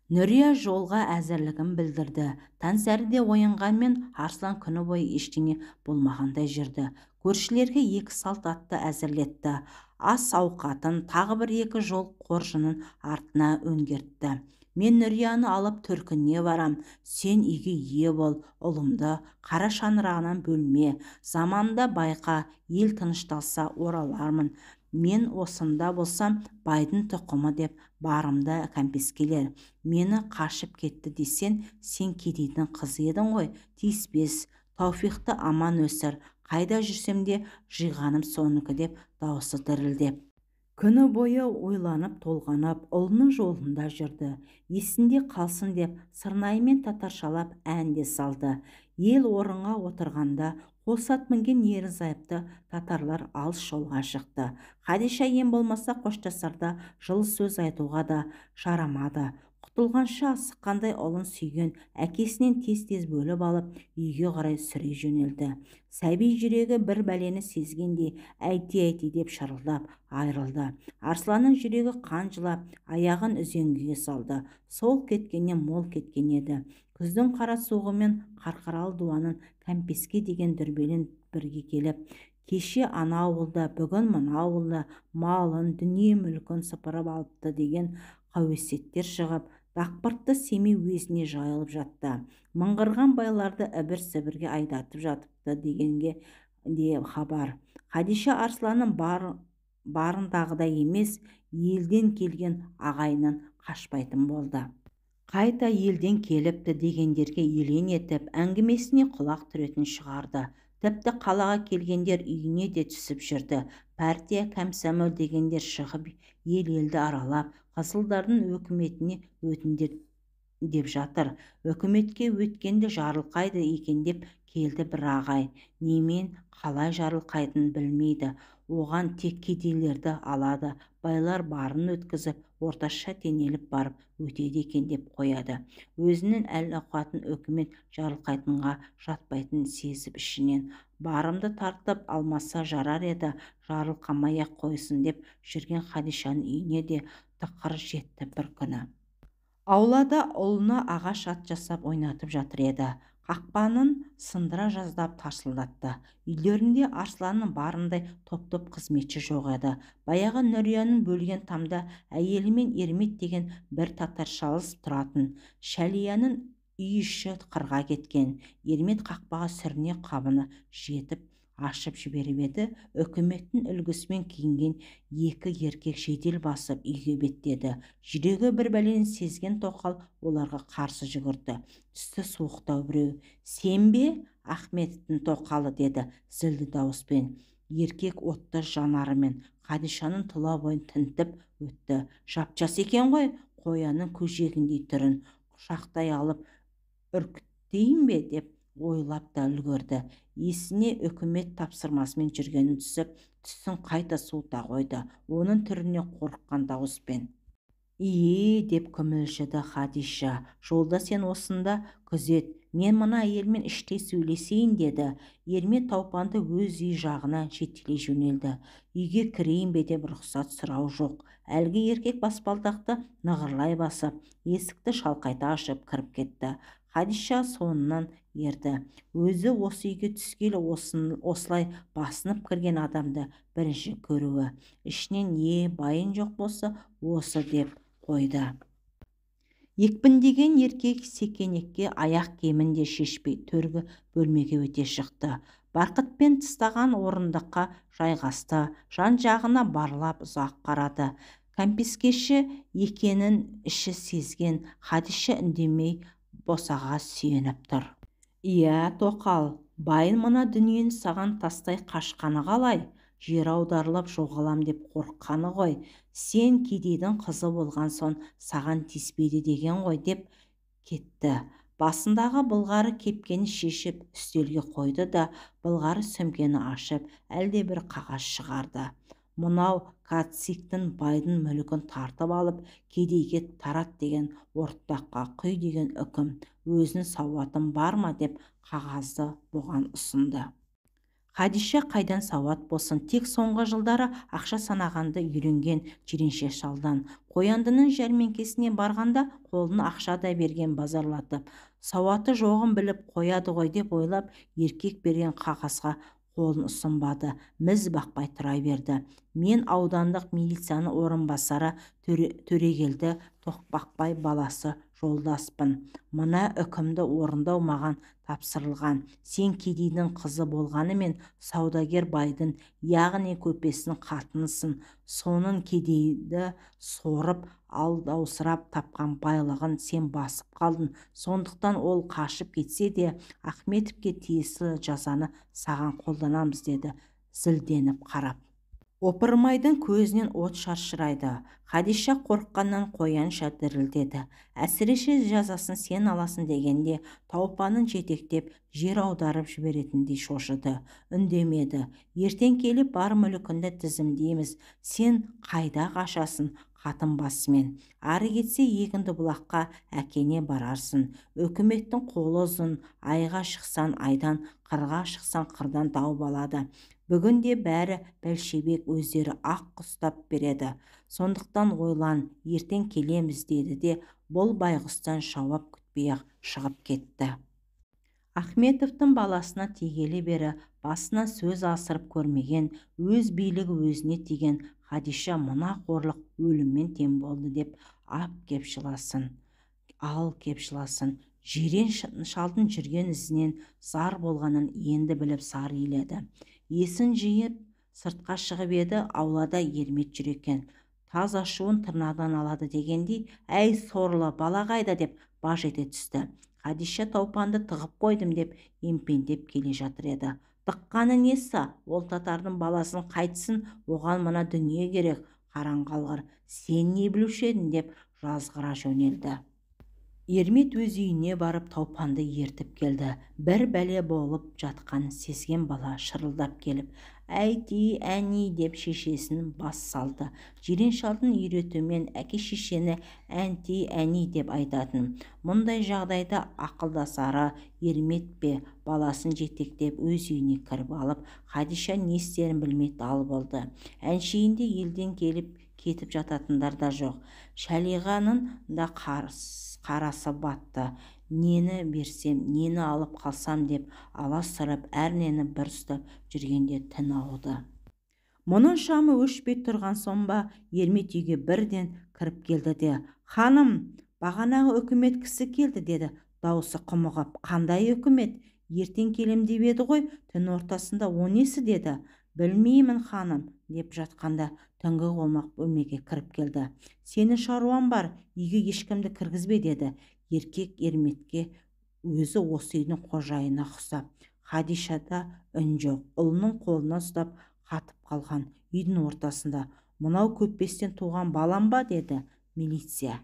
Нүрия жолға әзірлігін білдірді. Таңсәріде оянғанмен Арслан күні бойы ештеңе болмағандай жүрді. Көршілерге 2 салт атты әзірлетті. Ас ауқатын, тағы бір 2 жол қоржынын артына өңгертті. Мен Нүрияны алып төркініне барам. Сен үйге ие бол, ұлымды қара шаңырағынан бөлме. Заманында байқа, ел тынышталса оралармын. Мен осында болсам, байдың тұқымы деп барымда кәмпескелер. Мені қашып кетті десен, сен кедейдің қызы едің ғой, тиіспес. Тауфиқты аман өсір. Қайда жүрсем де жиғаным соныкі деп дауысы дірілдеп. Күні бойы ойланып толғанып, ұлының жолында жүрді. Есінде қалсын деп сырнайымен татаршалап ән де салды. Ел орынға отырғанда қос ат мінген ерлі-зайыпты татарлар алыс жолға шықты. Хадиша ең болмаса қоштасарда жылы сөз айтуға да жарамады. Құтылғанша асыққандай ұлын сүйген әкесінен тез-тез бөліп алып, үйге қарай сүре жөнелді. Сәби жүрегі бір бәлені сезгендей әйти-әйти деп шырылдап айрылды. Арсланның жүрегі қан жылап, аяғын үзеңгіге салды. Сол кеткеннен мол кеткен еді. Күздің қара суығымен қарқаралы дуанын кәмпеске деген дүрбелен бірге келіп, кеше ана ауылда, бүгін мына ауылда малын, дүние мүлкін сыпырып алыпты деген қауесеттер шығып, дақпыртты Семей уезіне жайылып жатты. Мыңғырған байларды ібір-сібірге айдатып жатыпты дегенге де хабар. Хадиша Арсланның барындағыдай емес, елден келген ағайыннан қашпайтын болды. Қайта елден келіпті дегендерге елең етіп, әңгімесіне құлақ түретін шығарды. Тіпті қалаға келгендер үйіне де түсіп жүрді. Партия, комсомол дегендер шығып ел-елді аралап, Қасылдардың өкіметіне өтіндер деп жатыр. Өкіметке өткенде жарылқайды екен деп келді бір ағай. Немен қалай жарылқайтынын білмейді. Оған тек кедейлерді алады. Байлар барын өткізіп, орташа тенеліп барып өтеді екен деп қояды. Өзінің әл-ауқатын өкімет жарылқайтынға жатпайтын сезіп ішінен. Барымды тартып алмаса жарар еді, жарылқамай-ақ қойсын деп жүрген Хадишаның үйіне де тықыр жетті бір күні. Аулада ұлына ағаш ат жасап ойнатып жатыр еді. Қақпанын сындыра жаздап тарсылдатты. Үйлерінде Арсланның барындай топ-топ қызметші жоқ еді. Баяғы Нүрияның бөлген тамда әйелімен Ермет деген бір татар шалыс тұратын. Шәлияның үй іші қырға кеткен. Ермет қақпаға сүріне қабыны жетіп ашып жіберіп еді. Үкіметтің үлгісімен киінген 2 еркек жедел басып үйге беттеді. Жүрегі бір бәлені сезген тоқал оларға қарсы жүгірді. Түсті суықтау біреу. Сен бе, Ахметовтың тоқалы, деді зілді дауыспен. Еркек отты жанарымен Хадишаның тұла бойын тінтіп өтті. Жап-жас екен ғой, қоянның көжегіндей түрін құшақтай алып үркіттейін бе деп ойлап та үлгерді. Есіне үкімет тапсырмасымен жүргенін түсіп, түсін қайта суыта қойды. Оның түріне қорыққан дауыспен. Деп күмілжіді Хадиша. Жолда сен осында күзет, мен мына әйелмен іштей сөйлесейін, деді. Ермет Таупанды өз үй жағына жетелей жөнелді. Үйге кірейін бе деп рұқсат сұрау жоқ. Әлгі еркек баспалдақты нығырлай басып, есікті шалқайта ашып кіріп кетті. Хадиша соңынан ерді. Өзі осы үйге түскелі осылай басынып кірген адамды бірінші көруі. Ішінен байын жоқ болса осы деп қойды. Екпіндеген еркек секенекке аяқ киімін де шешпей төргі бөлмеге өте шықты. Барқытпен тыстаған орындыққа жайғасты. Жан-жағына барлап ұзақ қарады. Кәмпескеші екенін іші сезген Хадиша үндемей босаға сүйеніп тұр. Тоқал, байын мына дүниені саған тастай қашқаны қалай? Жер аударылып жоғалам деп қорыққаны ғой. Сен кедейдің қызы болған соң саған тиіспейді деген ғой деп кетті. Басындағы былғары кепкені шешіп үстелге қойды да былғары сөмкені ашып әлде бір қағаз шығарды. Мынау Кациктің байдың мүлігін тартып алып, кедейге тарат деген, ортаққа құй деген үкім, өзінің сауатың бар ма деп қағазды бұған ұсынды. Хадиша қайдан сауат болсын, тек соңғы жылдары ақша санағанды үйренген жиренше шалдан. Қояндының жәрмеңкесіне барғанда қолына ақшадай берген базарлатып, сауаты жоғын біліп қояды ғой деп ойлап, еркек берген қағазға қолын ұсынбады, міз бақпай тұра берді. Мен аудандық милицияның орынбасары Төрегелді Тоқбақбай баласы жолдаспын. Мына үкімді орындау маған тапсырылған. Сен кедейдің қызы болғанымен саудагер байдың, яғни көпесінің қатынысың. Соның кедейді сорып, алдаусырап тапқан байлығын сен басып қалдың. Сондықтан ол қашып кетсе де Ахметовке тиесілі жазаны саған қолданамыз, деді зілденіп қарап. Опырмайдың көзінен от шаршырайды. Хадиша қорыққаннан қоянша дірілдеді. Әсіресе жазасын сен аласың дегенде Таупанын жетектеп жер аударып жіберетіндей шошыды. Үндемеді. Ертең келіп бар мүлкінді тізімдейміз. Сен қайда қашасың? Қатын басымен. Ары кетсе егінді бұлаққа әкене барарсың. Өкіметтің қолы ұзын, айға шықсан айдан, қырға шықсан қырдан тауып алады. Бүгінде бәрі бәлшебек өздері ақ ұстап береді. Сондықтан ойлан, ертең келеміз, деді де бұл байғұстан жауап күтпей-ақ шығып кетті. Ахметовтың баласына тигелі бері басына сөз асырып көрмеген, өз билігі өзіне тиген Хадиша мына қорлық өліммен тең болды деп ап кеп жыласын. Ал кеп жыласын. Жирен шалдың жүрген ізінен зар болғанын енді біліп сар иледі. Есін жиып сыртқа шығып еді, аулада Ермет жүр екен. Таз ашуын тырнадан алады дегендей, әй сорлы бала қайда деп баж ете түсті. Хадиша Таупанды тығып қойдым деп емпендеп келе жатыр еді. Тыққаны несі? Ол татардың баласын қайтсын, оған мына дүние керек. Қараң қалғыр, сен не білуші едің деп жазғыра жөнелді. Ермет өз үйіне барып Таупанды ертіп келді. Бір бәле болып жатқанын сезген бала шырылдап келіп, әйти әни деп шешесін бас салды. Жирен шалдың үйретуімен әке шешені әнти әни деп айтатын. Мұндай жағдайда ақылдасары Ермет пе баласын жетектеп өз үйіне кіріп алып, Хадиша не істерін білмей дал болды. Әншейінде елден келіп кетіп жататындар да жоқ. Шалиғаның да қарасы батты. Нені берсем, нені алып қалсам деп аласырып әрнені бір ұстап жүргенде түн ауды. Мұның шамы өшпей тұрған соң ба Ермет үйге бірден кіріп келді де, ханым, бағанағы үкімет кісі келді, деді даусы құмығып. Қандай үкімет? Ертең келем деп еді ғой, түн ортасында о несі, деді. Білмеймін ханым, деп жатқанда түнгі қолмақ бөлмеге кіріп келді. Сені шаруан бар, үйге ешкімді кіргізбе, деді. Еркек Ерметке өзі осы үйдің қожайына ұқсап. Хадишада үн жоқ. Ұлының қолына ұстап қатып қалған үйдің ортасында. Мынау көппестен туған балам ба, деді милиция.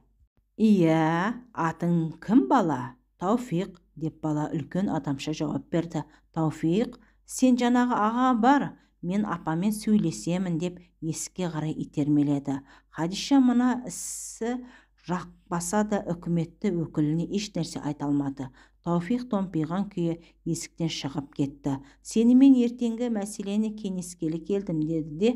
Иә, атың кім бала? Тауфиқ, деп бала үлкен адамша жауап берді. Тауфиқ, сен жаңағы аға бар, мен апамен сөйлесемін, деп есікке қарай итермеледі. Хадиша мына ісі жақпаса да үкіметті өкіліне еш нәрсе айта алмады. Тауфиқ томпиған күйі есіктен шығып кетті. Сенімен ертеңгі мәселені кеңескелі келдім, деді де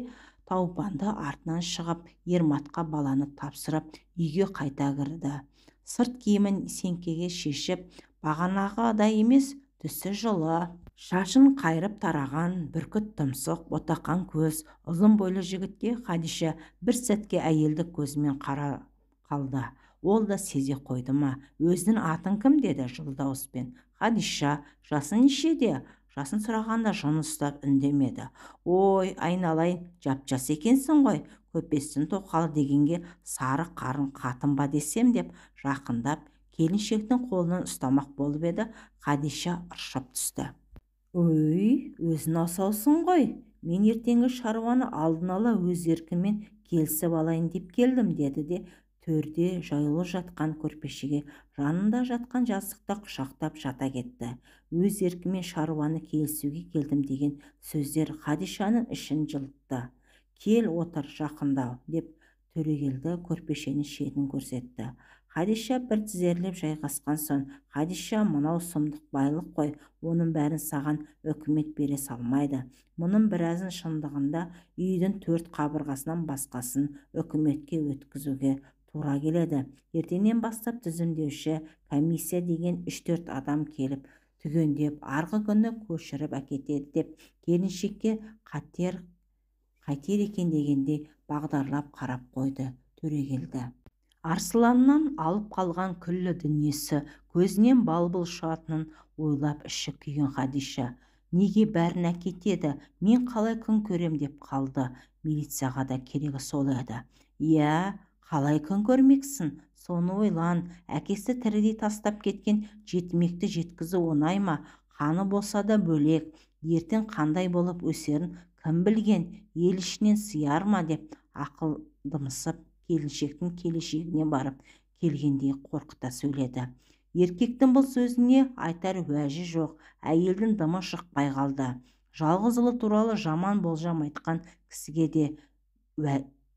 Таупанды артынан шығып Ерматқа баланы тапсырып үйге қайта кірді. Сырт киімін сеңкеге шешіп, бағанағыдай емес, түсі жылы, шашын қайрып тараған, бүркіт тұмсық, ботақан көз, ұзын бойлы жігітке Хадиша бір сәтке әйелдік көзімен қара қалды. Ол да сезе қойды ма? Өзінің атын кім, деді жылы дауыспен. Хадиша. Жасың нешеде? Жасын сұрағанда жын ұстап үндемеді. Ой, айналайын, жап-жас екенсің ғой. Көпестің тоқалы дегенге сары қарын қатын ба десем, деп жақындап келіншектің қолынан ұстамақ болып еді. Хадиша ыршып түсті. Ой, өзің асаусың ғой. Мен ертеңгі шаруаны алдын ала өз еркіммен келісіп алайын деп келдім, деді де төрде жайылып жатқан көрпешеге жанында жатқан жастықта құшақтап жата кетті. Өз еркімен шаруаны келісуге келдім деген сөздер Хадишаның ішін жылытты. Кел отыр, жақындау, деп Төрегелді көрпешенің шетін көрсетті. Хадиша бір тізерлеп жайғасқан соң, Хадиша, мынау сұмдық байлық қой, оның бәрін саған үкімет бере салмайды. Мұның біразын шындығында үйдің 4 қабырғасынан басқасын үкіметке өткізуге тура келеді. Ертеңнен бастап тізімдеуші комиссия деген 3-4 адам келіп түгендеп, арғы күні көшіріп әкетеді деп келіншекке қайтер екен дегендей бағдарлап қарап қойды Төрегелді. Арсланнан алып қалған күллі дүниесі көзінен балбыл шығатынын ойлап іші күйген Хадиша, неге бәрін әкетеді, мен қалай күн көрем деп қалды. Милицияға да керегі сол еді. Иә, қалай күн көрмексің, соны ойлан. Әкесі тірідей тастап кеткен жетімекті жеткізу оңай ма? Қаны болса да бөлек, ертең қандай болып өсерін кім білген, ел ішінен сияр ма деп ақылдымысып келіншектің келешегіне барып келгендей қорқыта сөйледі. Еркектің бұл сөзіне айтар уәжі жоқ, әйелдің дымы шықпай қалды. Жалғыз ұлы туралы жаман болжам айтқан кісіге де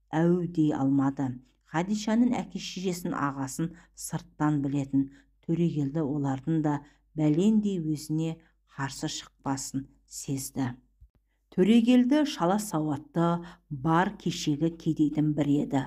әу дей алмады. Хадишаның әке-шешесін, ағасын сырттан білетін Төрегелді олардың да бәлендей өзіне қарсы шықпасын сезді. Төрегелді шала сауатты, бар кешегі кедейдің бірі еді.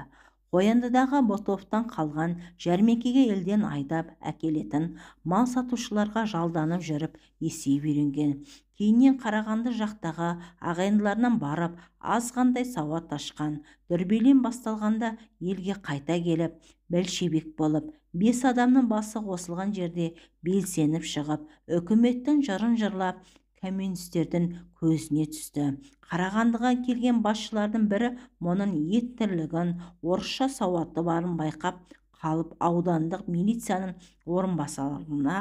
Қояндыдағы Ботовтан қалған жәрмеңкеге елден айдап әкелетін мал сатушыларға жалданып жүріп есейіп үйренген. Кейіннен Қарағанды жақтағы ағайындыларынан барып азғандай сауат ашқан. Дүрбелең басталғанда елге қайта келіп, бәлшебек болып, 5 адамның басы қосылған жерде белсеніп шығып, үкіметтің жырын жырлап, коммунистердің көзіне түсті. Қарағандыға келген басшылардың бірі мұның ет тірлігін, орысша сауаты барын байқап қалып аудандық милицияның орынбасарына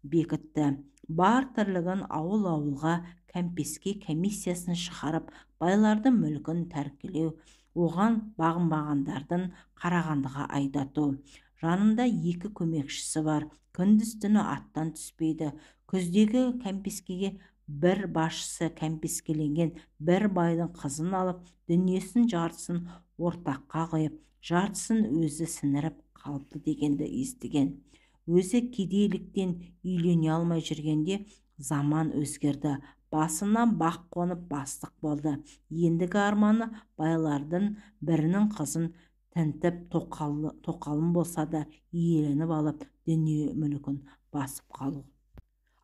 бекітті. Бар тірлігін ауыл-ауылға кәмпеске комиссиясын шығарып, байлардың мүлкін тәркілеу, оған бағынбағандардың Қарағандыға айдату. Жанында 2 көмекшісі бар, күндіз-түні аттан түспейді. Күздегі кәмпескеге бір басшысы кәмпескеленген бір байдың қызын алып, дүниесін жартысын ортаққа қойып, жартысын өзі сіңіріп қалыпты дегенді естіген. Өзі кедейліктен үйлене алмай жүргенде заман өзгерді. Басына бақ қонып бастық болды. Ендігі арманы байлардың бірінің қызын тінтіп, тоқалын болса да иеленіп алып, дүние мүлкін басып қалу.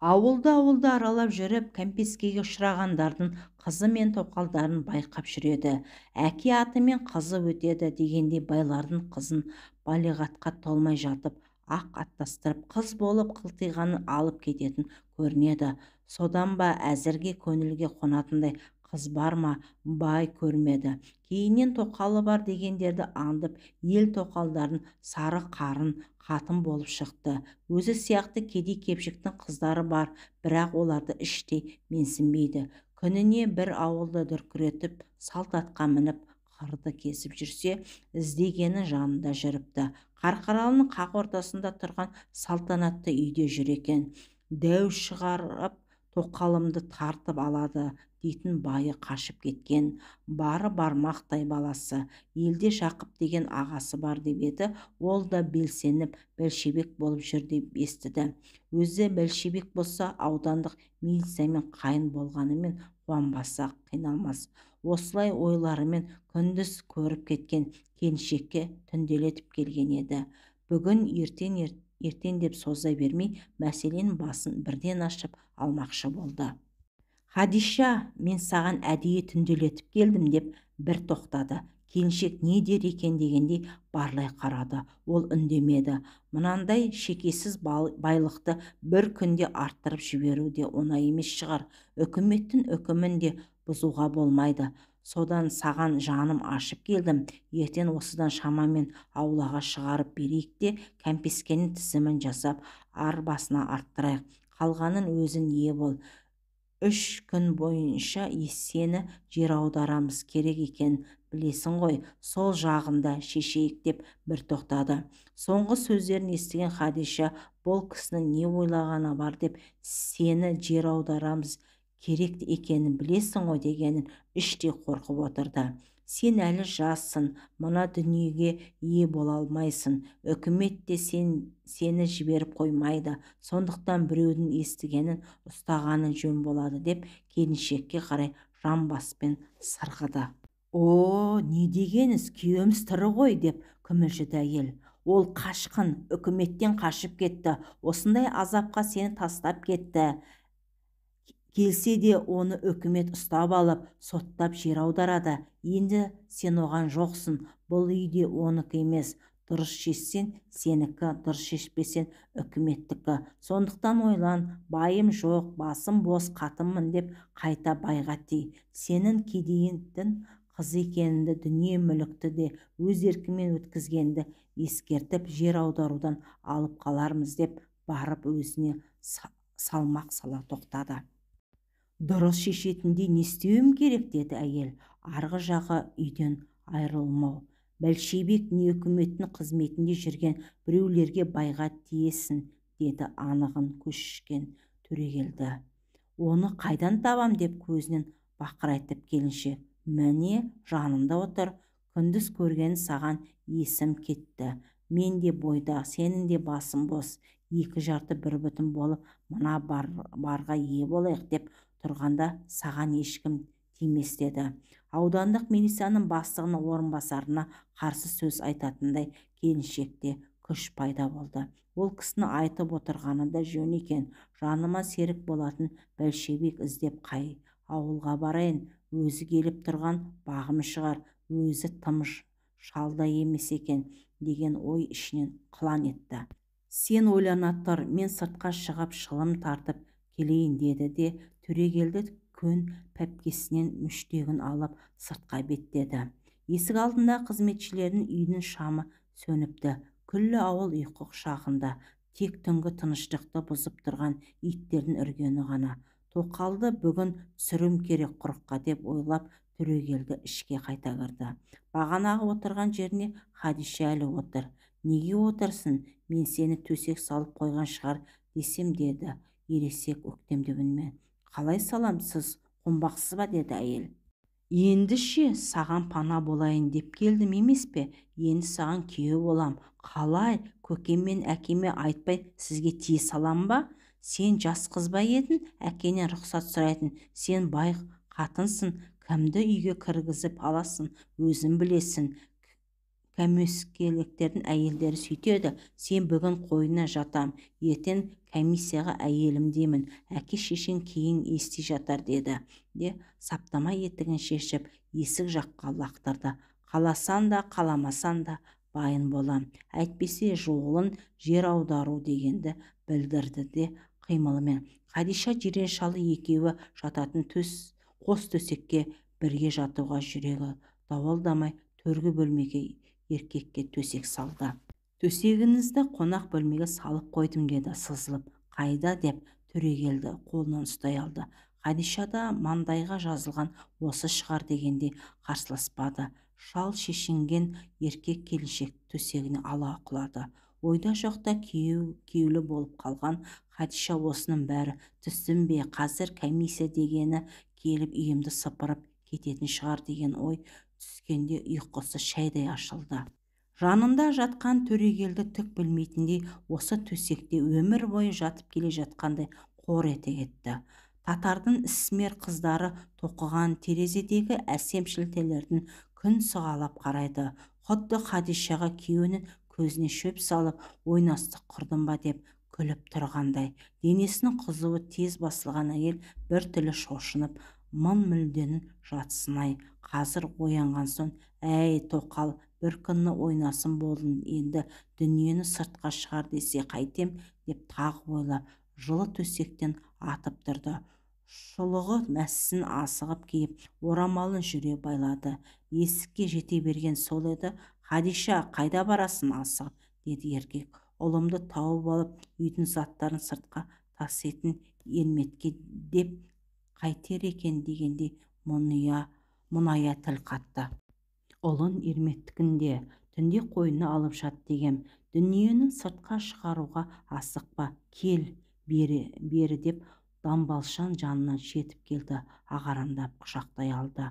Ауылды аралап жүріп, кәмпескеге ұшырағандардың қызы мен тоқалдарын байқап жүреді. Әке аты мен қызы өтеді дегенде байлардың қызын балиғатқа толмай жатып, ақ аттастырып, қыз болып қылтиғанын алып кететін көрінеді. Содан ба әзірге көңілге қонатындай қыз бар ма, бай көрмеді. Кейіннен тоқалы бар дегендерді аңдып, ел тоқалдарын сары қарын қатын болып шықты. Өзі сияқты кедей-кепшіктің қыздары бар, бірақ оларды іштей менсінбейді. Күніне бір ауылды дүркіретіп, салт атқа мініп, қырды кесіп жүрсе, іздегені жанында жүріпті. Қарқаралының қақ ортасында тұрған салтанатты үйде жүр екен. Дәу шығарып тоқалымды тартып алады дейтін байы қашып кеткен. Бары бармақтай баласы. Елде Жақып деген ағасы бар деп еді, ол да белсеніп бәлшебек болып жүр деп естіді. Өзі бәлшебек болса, аудандық милициямен қайын болғанымен қуанбаса қиналмас. Осылай ойларымен күндіз көріп кеткен келіншекке түнделетіп келген еді. Бүгін ертең деп соза бермей, мәселенің басын бірден ашып алмақшы болды. Хадиша, мен саған әдейі түнделетіп келдім деп бір тоқтады. Келіншек не дер екен дегендей барлай қарады. Ол үндемеді. Мынандай шекесіз байлықты бір күнде арттырып жіберу де оңай емес шығар. Үкіметтің үкімін де бұзуға болмайды. Содан саған жаным ашып келдім. Ертең осыдан шамамен аулаға шығарып берейік те, кәмпескенің тізімін жасап, арбасына арттырайық. Қалғанын өзің ие бол. 3 күн бойынша сені жер аударамыз, керек екен білесің ғой, сол жағында шешейік деп бір тоқтады. Соңғы сөздерін естіген Хадиша, бұл кісінің не ойлағаны бар деп, сені жер аударамыз керек екенін білесің ғой дегенін іштей қорқып отырды. Сен әлі жассың, мына дүниеге ие бола алмайсың. Үкімет те сені жіберіп қоймайды. Сондықтан біреудің естігенін ұстағаның жөн болады деп келіншекке қарай жамбаспен сырғыды. О, не дегеніз, күйеуіміз тірі ғой деп күмілжіді әйел. Ол қашқын, үкіметтен қашып кетті. Осындай азапқа сені тастап кетті. Келсе де оны үкімет ұстап алып, соттап жер аударады. Енді сен оған жоқсың. Бұл үйде оныкі емес. Дұрыс шешсең сенікі, дұрыс шешпесең үкіметтікі. Сондықтан ойлан, байым жоқ, басым бос қатынмын деп қайта байға тий. Сенің кедейдің қызы екеніңді, дүние мүлікті де өз еркімен өткізгенді ескертіп, жер аударудан алып қалармыз деп барып өзіне салмақ сала тоқтады. Дұрыс шешетіндей не істеуім керек, деді әйел. Арғы жағы үйден айырылмау. Бәлшебек не үкіметтің қызметінде жүрген біреулерге байға тиесің, деді анығын көшкен Төрегелді. Оны қайдан табам деп көзінен бақырайтып келіншек. Міне жанында отыр. Күндіз көрген саған есім кетті. Мен де бойда, сенің де басың бос. Екі жарты бір бүтін болып мына барға ие болайық деп тұрғанда саған ешкім тимес, деді. Аудандық милицияның бастығының орынбасарына қарсы сөз айтатындай келіншекте күш пайда болды. Ол кісіні айтып отырғаны да жөн екен. Жаныма серік болатын Бәлшебек іздеп қай ауылға барайын? Өзі келіп тұрған бағым шығар, өзі тым шалда емес екен деген ой ішінен қылан етті. Сен ойлана тұр, мен сыртқа шығып шылым тартып келейін, деді де Төрегелді көн пәпкесінен мүштегін алып сыртқа беттеді. Есік алдында қызметшілердің үйдің шамы сөніпті. Күллі ауыл ұйқы құшағында. Тек түнгі тыныштықты бұзып тұрған иттердің үргені ғана. Тоқалды бүгін түсірім керек құрыққа деп ойлап Төрегелді ішке қайта кірді. Бағанағы отырған жеріне Хадиша әлі отыр. Неге отырсың? Мен сені төсек салып қойған шығар десем, деді ересек өктемді үнмен. Қалай салам, сіз қонбақсыз ба, деді әйел. Енді ше, саған пана болайын деп келдім емес пе? Енді саған күйеу болам. Қалай? Көкем мен әкеме айтпай сізге тие салам ба? Сен жас қыз ба едің? Әкенен рұқсат сұрайтын. Сен бай қатынсың, кімді үйге кіргізіп аласың, өзің білесің. Кәмескелектердің әйелдері сөйтеді. Сен бүгін қойына жатам, ертең комиссияға әйелім деймін. Әке шешең кейін ести жатар, деді. Де саптама етігін шешіп есік жаққа лақтырды. Қаласан да қаламасан да байын болам. Әйтпесе жолын жер аудару дегенді білдірді де қимылымен. Хадиша жиреншалы екеуі жататын қос төсекке бірге жатуға жүрегі дауалдамай төргі бөлмеге еркекке төсек салды. Төсегіңізді қонақ бөлмеге салып қойдым, деді сызылып. Қайда деп Төрегелді қолынан ұстай алды. Хадиша да маңдайға жазылған осы шығар дегенде қарсыласпады. Шал шешінген еркек келіншек төсегіне ала құлады. Ойда жоқта күйеулі болып қалған Хадиша осының бәрі түстім бе, қазір комиссия дегені келіп үйімді сыпырып кететін шығар деген ой түскенде ұйқысы шайдай ашылды. Жанында жатқан Төрегелді түк білмейтіндей осы төсекте өмір бойы жатып келе жатқандай қор ете кетті. Татардың ісмер қыздары тоқыған терезедегі әсем шілтелердің күн сығалап қарайды. Құдды Хадишаға күйеуінің көзіне шөп салып ойнастық құрдым ба деп күліп тұрғандай. Денесінің қызуы тез басылған әйел бір түрлі шошынып мүлденің жатсынай. Қазір оянған соң, әй тоқал, бір күнні ойнасын болдың, енді дүниені сыртқа шығар десе қайтем деп тағы ойлап жылы төсектен атып тұрды. Шұлығы мәссін асығып киіп, орамалын жүре байлады. Есікке жете берген сол еді. Хадиша, қайда барасың асығып, деді еркек. Ұлымды тауып алып, үйдің заттарын сыртқа таситын ерметке деп қайтер екен дегенде мұңая тіл қатты. Ұлын ерметтікінде түнде қойнына алып жат дегем. Дүниенің сыртқа шығаруға асықпа, кел бері деп дамбалшан жанынан жетіп келді, ағараңдап құшақтай алды.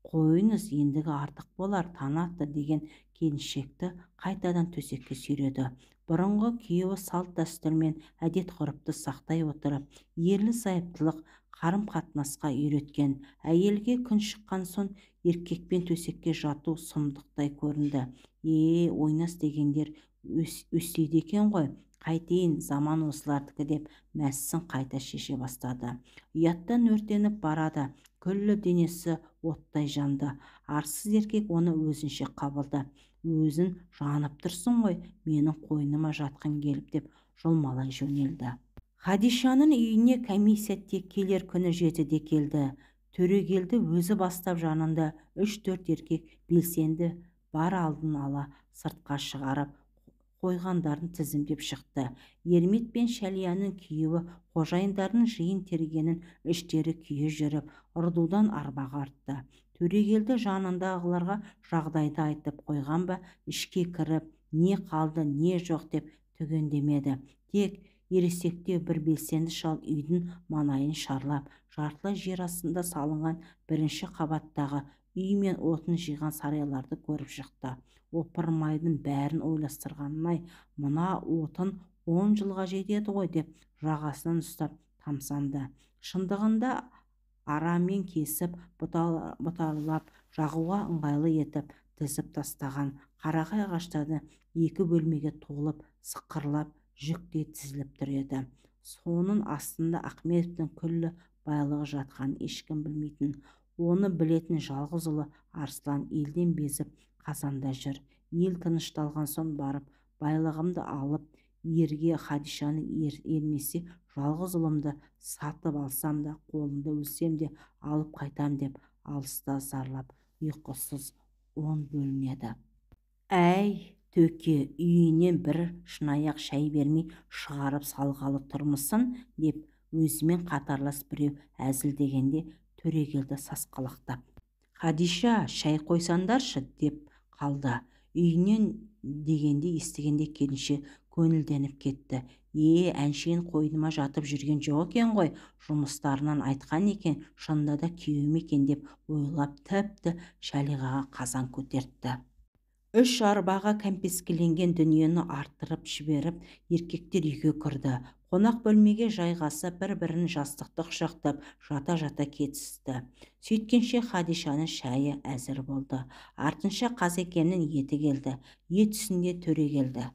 қойыңыз, ендігі артық болар, таң атты деген келіншекті қайтадан төсекке сүйреді. Бұрынғы күйеуі салт дәстүр мен әдет-ғұрыпты сақтай отырып, ерлі-зайыптылық қарым-қатынасқа үйреткен. Әйелге күн шыққан соң еркекпен төсекке жату сұмдықтай көрінді. Ойнас дегендер өстейді екен ғой, қайтейін, заман осылардікі деп мәсісін қайта шеше бастады. Ұяттан өртеніп барады, күллі денесі оттай жанды. Арсыз еркек оны өзінше қабылды. Өзін жанып тұрсың ғой, менің қойныма жатқың келіп деп жұлмалай жөнелді. Хадишаның үйіне комиссия тек келер күні 7-де келді. Төрегелді өзі бастап, жанында 3-4 еркек белсенді бар алдын ала сыртқа шығарып қойғандарын тізімдеп шықты. Ермет пен Шәлияның күйеуі қожайындардың жиын тергенін іштері күйе жүріп, ұрдудан арбаға артты. Төрегелді жанындағыларға жағдайды айтып қойған ба, ішке кіріп, не қалды, не жоқ деп түгендемеді. Тек ересектеу бір белсенді шал үйдің маңайын шарлап, жартылай жер астында салынған 1-ші қабаттағы үй мен отын жиған сарайларды көріп шықты. Опырмайдың бәрін ойластырғанын-ай, мына отын 10 жылға жетеді ғой деп жағасынан ұстап тамсанды. Шындығында арамен кесіп, бұтарлап, жағуға ыңғайлы етіп тізіп тастаған қарағай ағаштарды 2 бөлмеге толып, сықырлап, жүктей тізіліп тұр еді. Соның астында Ахметовтың күллі байлығы жатқанын ешкім білмейтін. Оны білетін жалғыз ұлы Арслан елден безіп қазанда жүр. Ел тынышталған соң барып, байлығымды алып, ерге Хадишаны ермесе, жалғыз ұлымды сатып алсам да, қолында өлсем де алып қайтам деп алыста зарлап, ұйқысыз 10 бөлінеді. Әй, төке, үйінен бір шынаяқ шай бермей шығарып салғалы тұрмысын деп өзімен қатарлас біреу әзілдегенде Төрегелді сасқалақтап: Хадиша, шай қойсандаршы деп қалды. Үйінен дегенде естігенде келіншек көңілденіп кетті. Әншейін қойныма жатып жүрген жоқ екен ғой, жұмыстарынан айтқан екен, шынында да күйеуім екен деп ойлап, тіпті Шәлиғаға қазан көтертті. 3 арбаға кәмпескеленген дүниені арттырып жіберіп, еркектер үйге кірді. Қонақ бөлмеге жайғасып, бір-бірін жастықты құшақтап, жата-жата кетісті. Сөйткенше Хадишаның шайы әзір болды. Артынша Қазекемнің еті келді. Ет үстінде Төрегелді: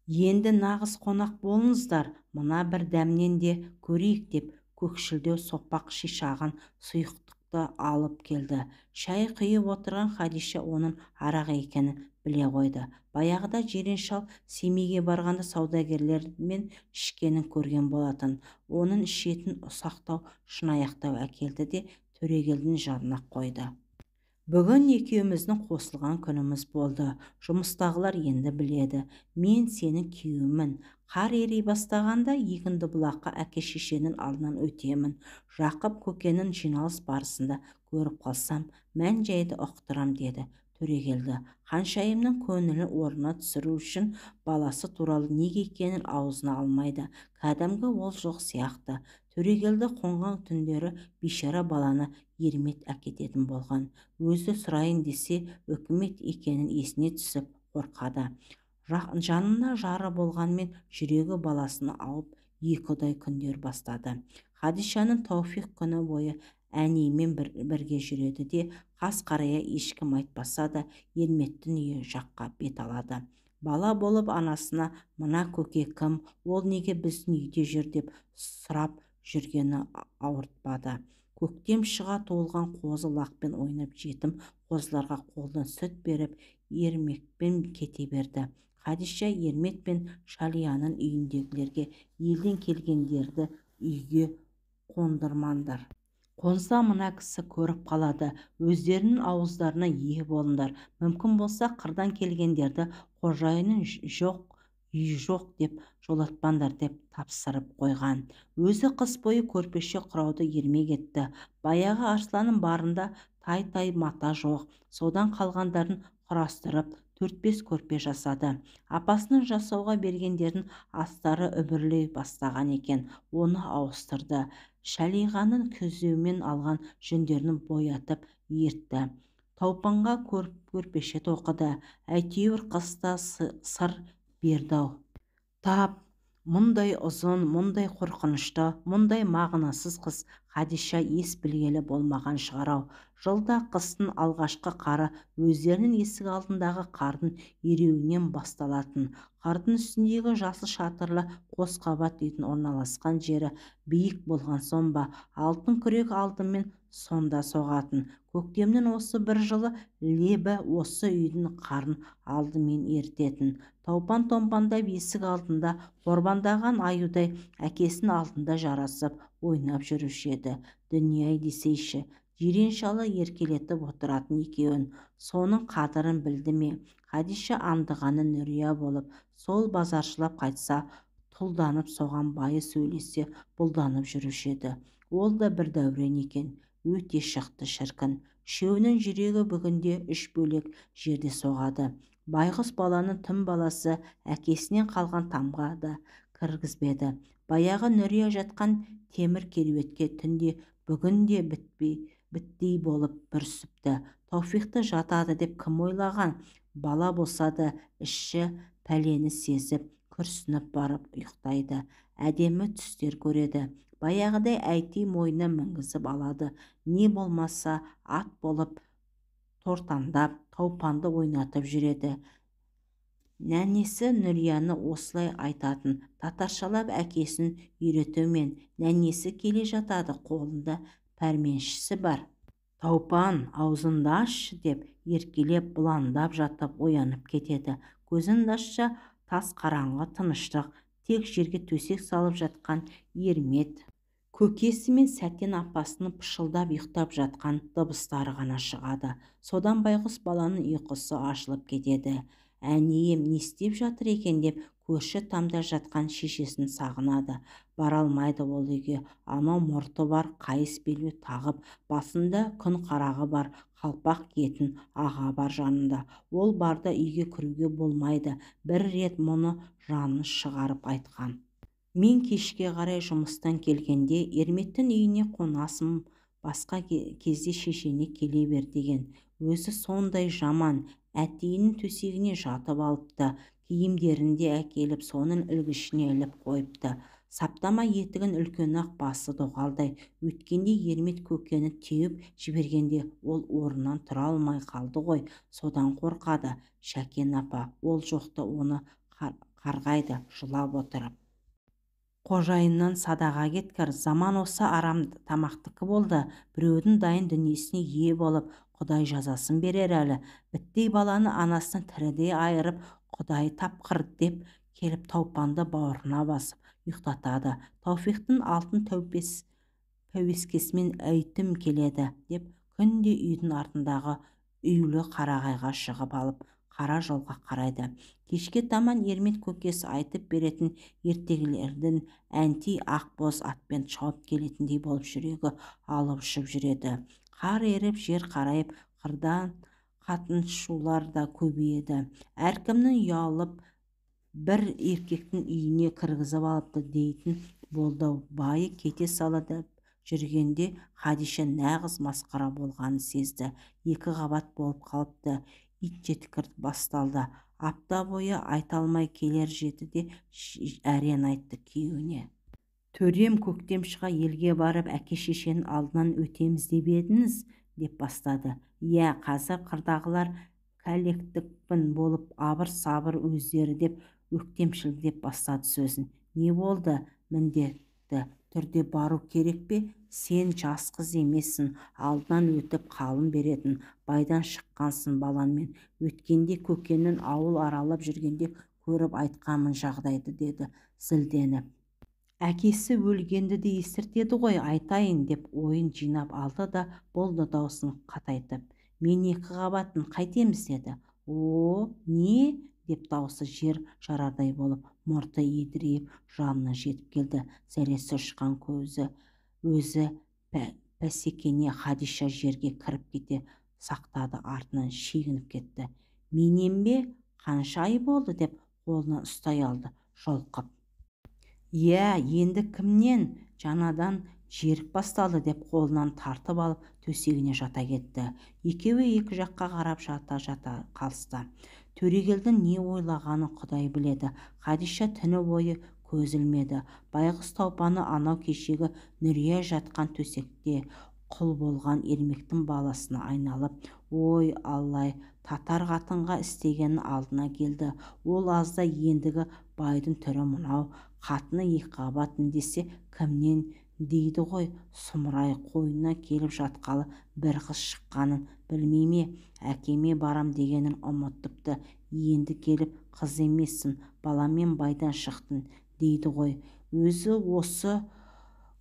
Енді нағыз қонақ болыңыздар, мына бір дәмнен де көрейік деп көкшілдеу соқпақ шишағын сұйықтықты алып келді. Шай құйып отырған Хадиша оның арақ екенін біле қойды. Баяғыда Жирен-шал Семейге барғанда саудагерлермен ішкенін көрген болатын. Оның ішетін ұсақтау, шынаяқтау әкелді де Төрегелдің жанына қойды. Бүгін екеуміздің қосылған күніміз болды. Жұмыстағылар енді біледі. Мен сенің күйеуімін. Қар ери бастағанда Егіндібұлаққа әке-шешенің алдынан өтемін. Жақып көкенің жиналыс барысында көріп қалсам, мән-жайды ұқтырам деді Төрегелді. Ханшайымның көңілін орнына түсіру үшін баласы туралы неге екенін аузына алмайды. Кәдімгі ол жоқ сияқты. Төрегелді қонған түндері бейшара баланы Ермет әкететін болған. Өзі сұрайын десе, үкімет екенін есіне түсіп қорқады. Жанына жары болғанмен жүрегі баласына ауып, екіұдай күндер бастады. Хадишаның Тауфиқ күні бойы әнеймен бірге жүреді де, қас қарая ешкім айтпаса да Ерметтің үйі жаққа бет алады. Бала болып анасына мына көке кім, ол неге біздің үйде жүр деп сұрап жүргені ауыртпады. Көктем шыға туылған қозы лақпен ойнап жетім қозыларға қолдан сүт беріп, ермекпен кете берді. Хадиша Ермет пен Шалияның үйіндегілерге елден келгендерді үйге қондырмаңдар. Қонса мына кісі көріп қалады. Өздерінің ауыздарына ие болыңдар. Мүмкін болса қырдан келгендерді қожайының жоқ үй жоқ деп жолатпаңдар деп тапсырып қойған. Өзі қыс бойы көрпеше құрауды ермек етті. Баяғы арсланның барында тай мата жоқ. Содан қалғандарын құрастырып 4-5 көрпе жасады. Апасының жасауға бергендердің астары үбірлей бастаған екен. Оны ауыстырды. Шалиғаның күзеумен алған жүндерін боятып ертті. Таупанға көрпеше тоқыды. Әйтеуір қыста сыр берді-ау. Тап, мұндай ұзын, мұндай қорқынышты, мұндай мағынасыз қыс Хадиша ес білгелі болмаған шығар-ау. Жылда қыстың алғашқы қары өздерінің есік алдындағы қардың ереуінен басталатын. Қардың үстіндегі жасыл шатырлы қос қабат үйдің орналасқан жері биік болған соң ба, алтын күрек алдымен сонда соғатын. Көктемнің осы бір жылы лебі осы үйдің қарын алдымен ертетін. Таупан-томпандап есік алдында қорбандаған аюдай әкесінің алдында жарасып ойнап жүруші еді. Дүние-ай десейші, жиреншалы еркелетіп отыратын екеуін. Соның қадірін білді ме? Хадиша аңдығаны Нүрия болып, сол базаршылап қайтса, тұлданып соған байы сөйлесе бұлданып жүруші еді. Ол да бір дәурен екен. Өте шықты шіркін. Үшеуінің жүрегі бүгінде 3 бөлек жерде соғады. Байғұс баланың түн баласы әкесінен қалған тамға да кіргізбеді. Баяғы Нүрия жатқан темір кереуетке түнде бүгін де бітпей болып бүрсіпті. Тауфиқты жатады деп кім ойлаған? Бала болса да іші пәлені сезіп, күрсініп барып ұйықтайды. Әдемі түстер көреді. Баяғыдай әйти мойнына мінгізіп алады. Не болмаса ат болып тортандап, таупанды ойнатып жүреді. Нәнесі Нүрияны осылай айтатын, татаршалап әкесін үйретумен. Нәнесі келе жатады, қолында пәрменшісі бар. Таупан, аузыңды ашшы деп еркелеп бұландап жатып оянып кетеді. Көзін ашса тас қараңғы тыныштық, тек жерге төсек салып жатқан Ермет көкесі мен Сәтен апасының пышылдап ұйықтап жатқан дыбыстары ғана шығады. Содан байғұс баланың ұйқысы ашылып кетеді. Әнейім не істеп жатыр екен деп көрші тамда жатқан шешесін сағынады. Бара алмайды ол үйге. Анау мұрты бар қайыс белбеу тағып, басында күн қарағы бар қалпақ киетін аға бар жанында. Ол барда үйге кіруге болмайды. Бір рет мұны жаны шығарып айтқан. Мен кешке қарай жұмыстан келгенде Ерметтің үйіне қонасым, басқа кезде шешене келе бер деген. Өзі сондай жаман, әтейінің төсегіне жатып алыпты, киімдерін де әкеліп соның ілгішіне іліп қойыпты. Саптама етігін үлкен-ақ басы доғалдай. Өткенде Ермет көкені теуіп жібергенде ол орнынан тұра алмай қалды ғой, содан қорқады. Шәкен апа ол жоқта оны қарғайды жылап отырып. Қожайыннан садаға кеткір, заман осы арам тамақтікі болды. Біреудің дайын дүниесіне ие болып, Құдай жазасын берер әлі. Біттей баланы анасының тірідей айырып, Құдай тапқыр деп келіп Таупанды бауырына басып ұйықтатады. Тауфиқтың алтын пәуескесімен әйтім келеді деп күнде үйдің артындағы үйлі қарағайға шығып алып қара жолға қарайды. Кешке таман Ермет көкесі айтып беретін ертегілердің әнти ақбоз атпен шауып келетіндей болып жүрегі алып ұшып жүреді. Қар еріп, жер қарайып, қырдан қатын шулар да көбейеді. Әркімнің ұялып бір еркектің үйіне кіргізіп алыпты дейтін болды. Байы кете салады жүргенде Хадиша нағыз масқара болғанын сезді. 2 қабат болып қалыпты. Ит жеткір басталды. Апта бойы айта алмай келер жеті де әрен айтты күйеуіне. Төрем көктем шыға елге барып әке-шешенің алдынан өтеміз деп едіңіз деп бастады. Иә, қазір қырдағылар кәлектікпін болып абыр-сабыр өздері деп өктемшіл деп бастады сөзін. Не болды? Міндетті түрде бару керек пе? Сен жас қыз емессің, алдынан өтіп қалын беретін байдан шыққансың баланмен. Өткенде көкеннің ауыл аралап жүргенде көріп айтқанмын жағдайды деді зілденіп. Әкесі өлгенді де естіртеді ғой, айтайын деп ойын жинап алды да болды даусын қатайтып. Мен 2 қабатын қайтеміз деді. О, не деп даусы жер жарардай болып, мұрты едірейіп жанына жетіп келді. Зәресі ұшқан көзі өзі пәсекене Хадиша жерге кіріп кете сақтады, артынан шегініп кетті. Менен бе? Қанша ай болды? Деп қолынан ұстай алды жұлқып. Иә, енді кімнен? Жаңадан жерік басталды деп қолынан тартып алып төсегіне жата кетті. Екеуі екі жаққа қарап жата қалысты. Төрегелдің не ойлағаны Құдай біледі. Хадиша түні бойы көз ілмеді. Байғұс Таупаны анау кешегі Нүрия жатқан төсекте құл болған ермектің баласына айналып, ой Аллай, татар қатынға істегенін алдына келді. Ол азда ендігі байдың түрі мынау, қатыны екіқабат десе кімнен дейді ғой. Сұмырай қойнына келіп жатқалы бір қыз шыққанын білмей ме? Әкеме барам дегенін ұмытыпты. Енді келіп қыз емессің, баламен байдан шықтың дейді ғой. Өзі осы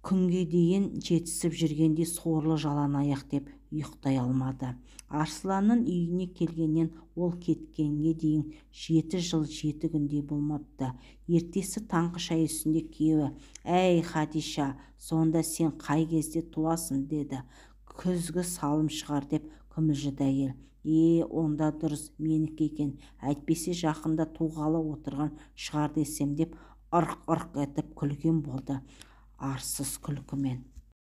күнге дейін жетісіп жүргенде сорлы жалаң аяқ деп ұйықтай алмады. Арсланның үйіне келгеннен ол кеткенге дейін 7 жыл 7 күндей болмапты. Ертесі таңғы шай үстінде күйеуі: «Әй Хадиша, сонда сен қай кезде туасың?» деді. «Күзгі салым шығар» деп күмілжіді әйел. Онда дұрыс, менікі екен. Әйтпесе жақында туғалы отырған шығар десем деп ырқ-ырқ етіп күлген болды, арсыз күлкімен.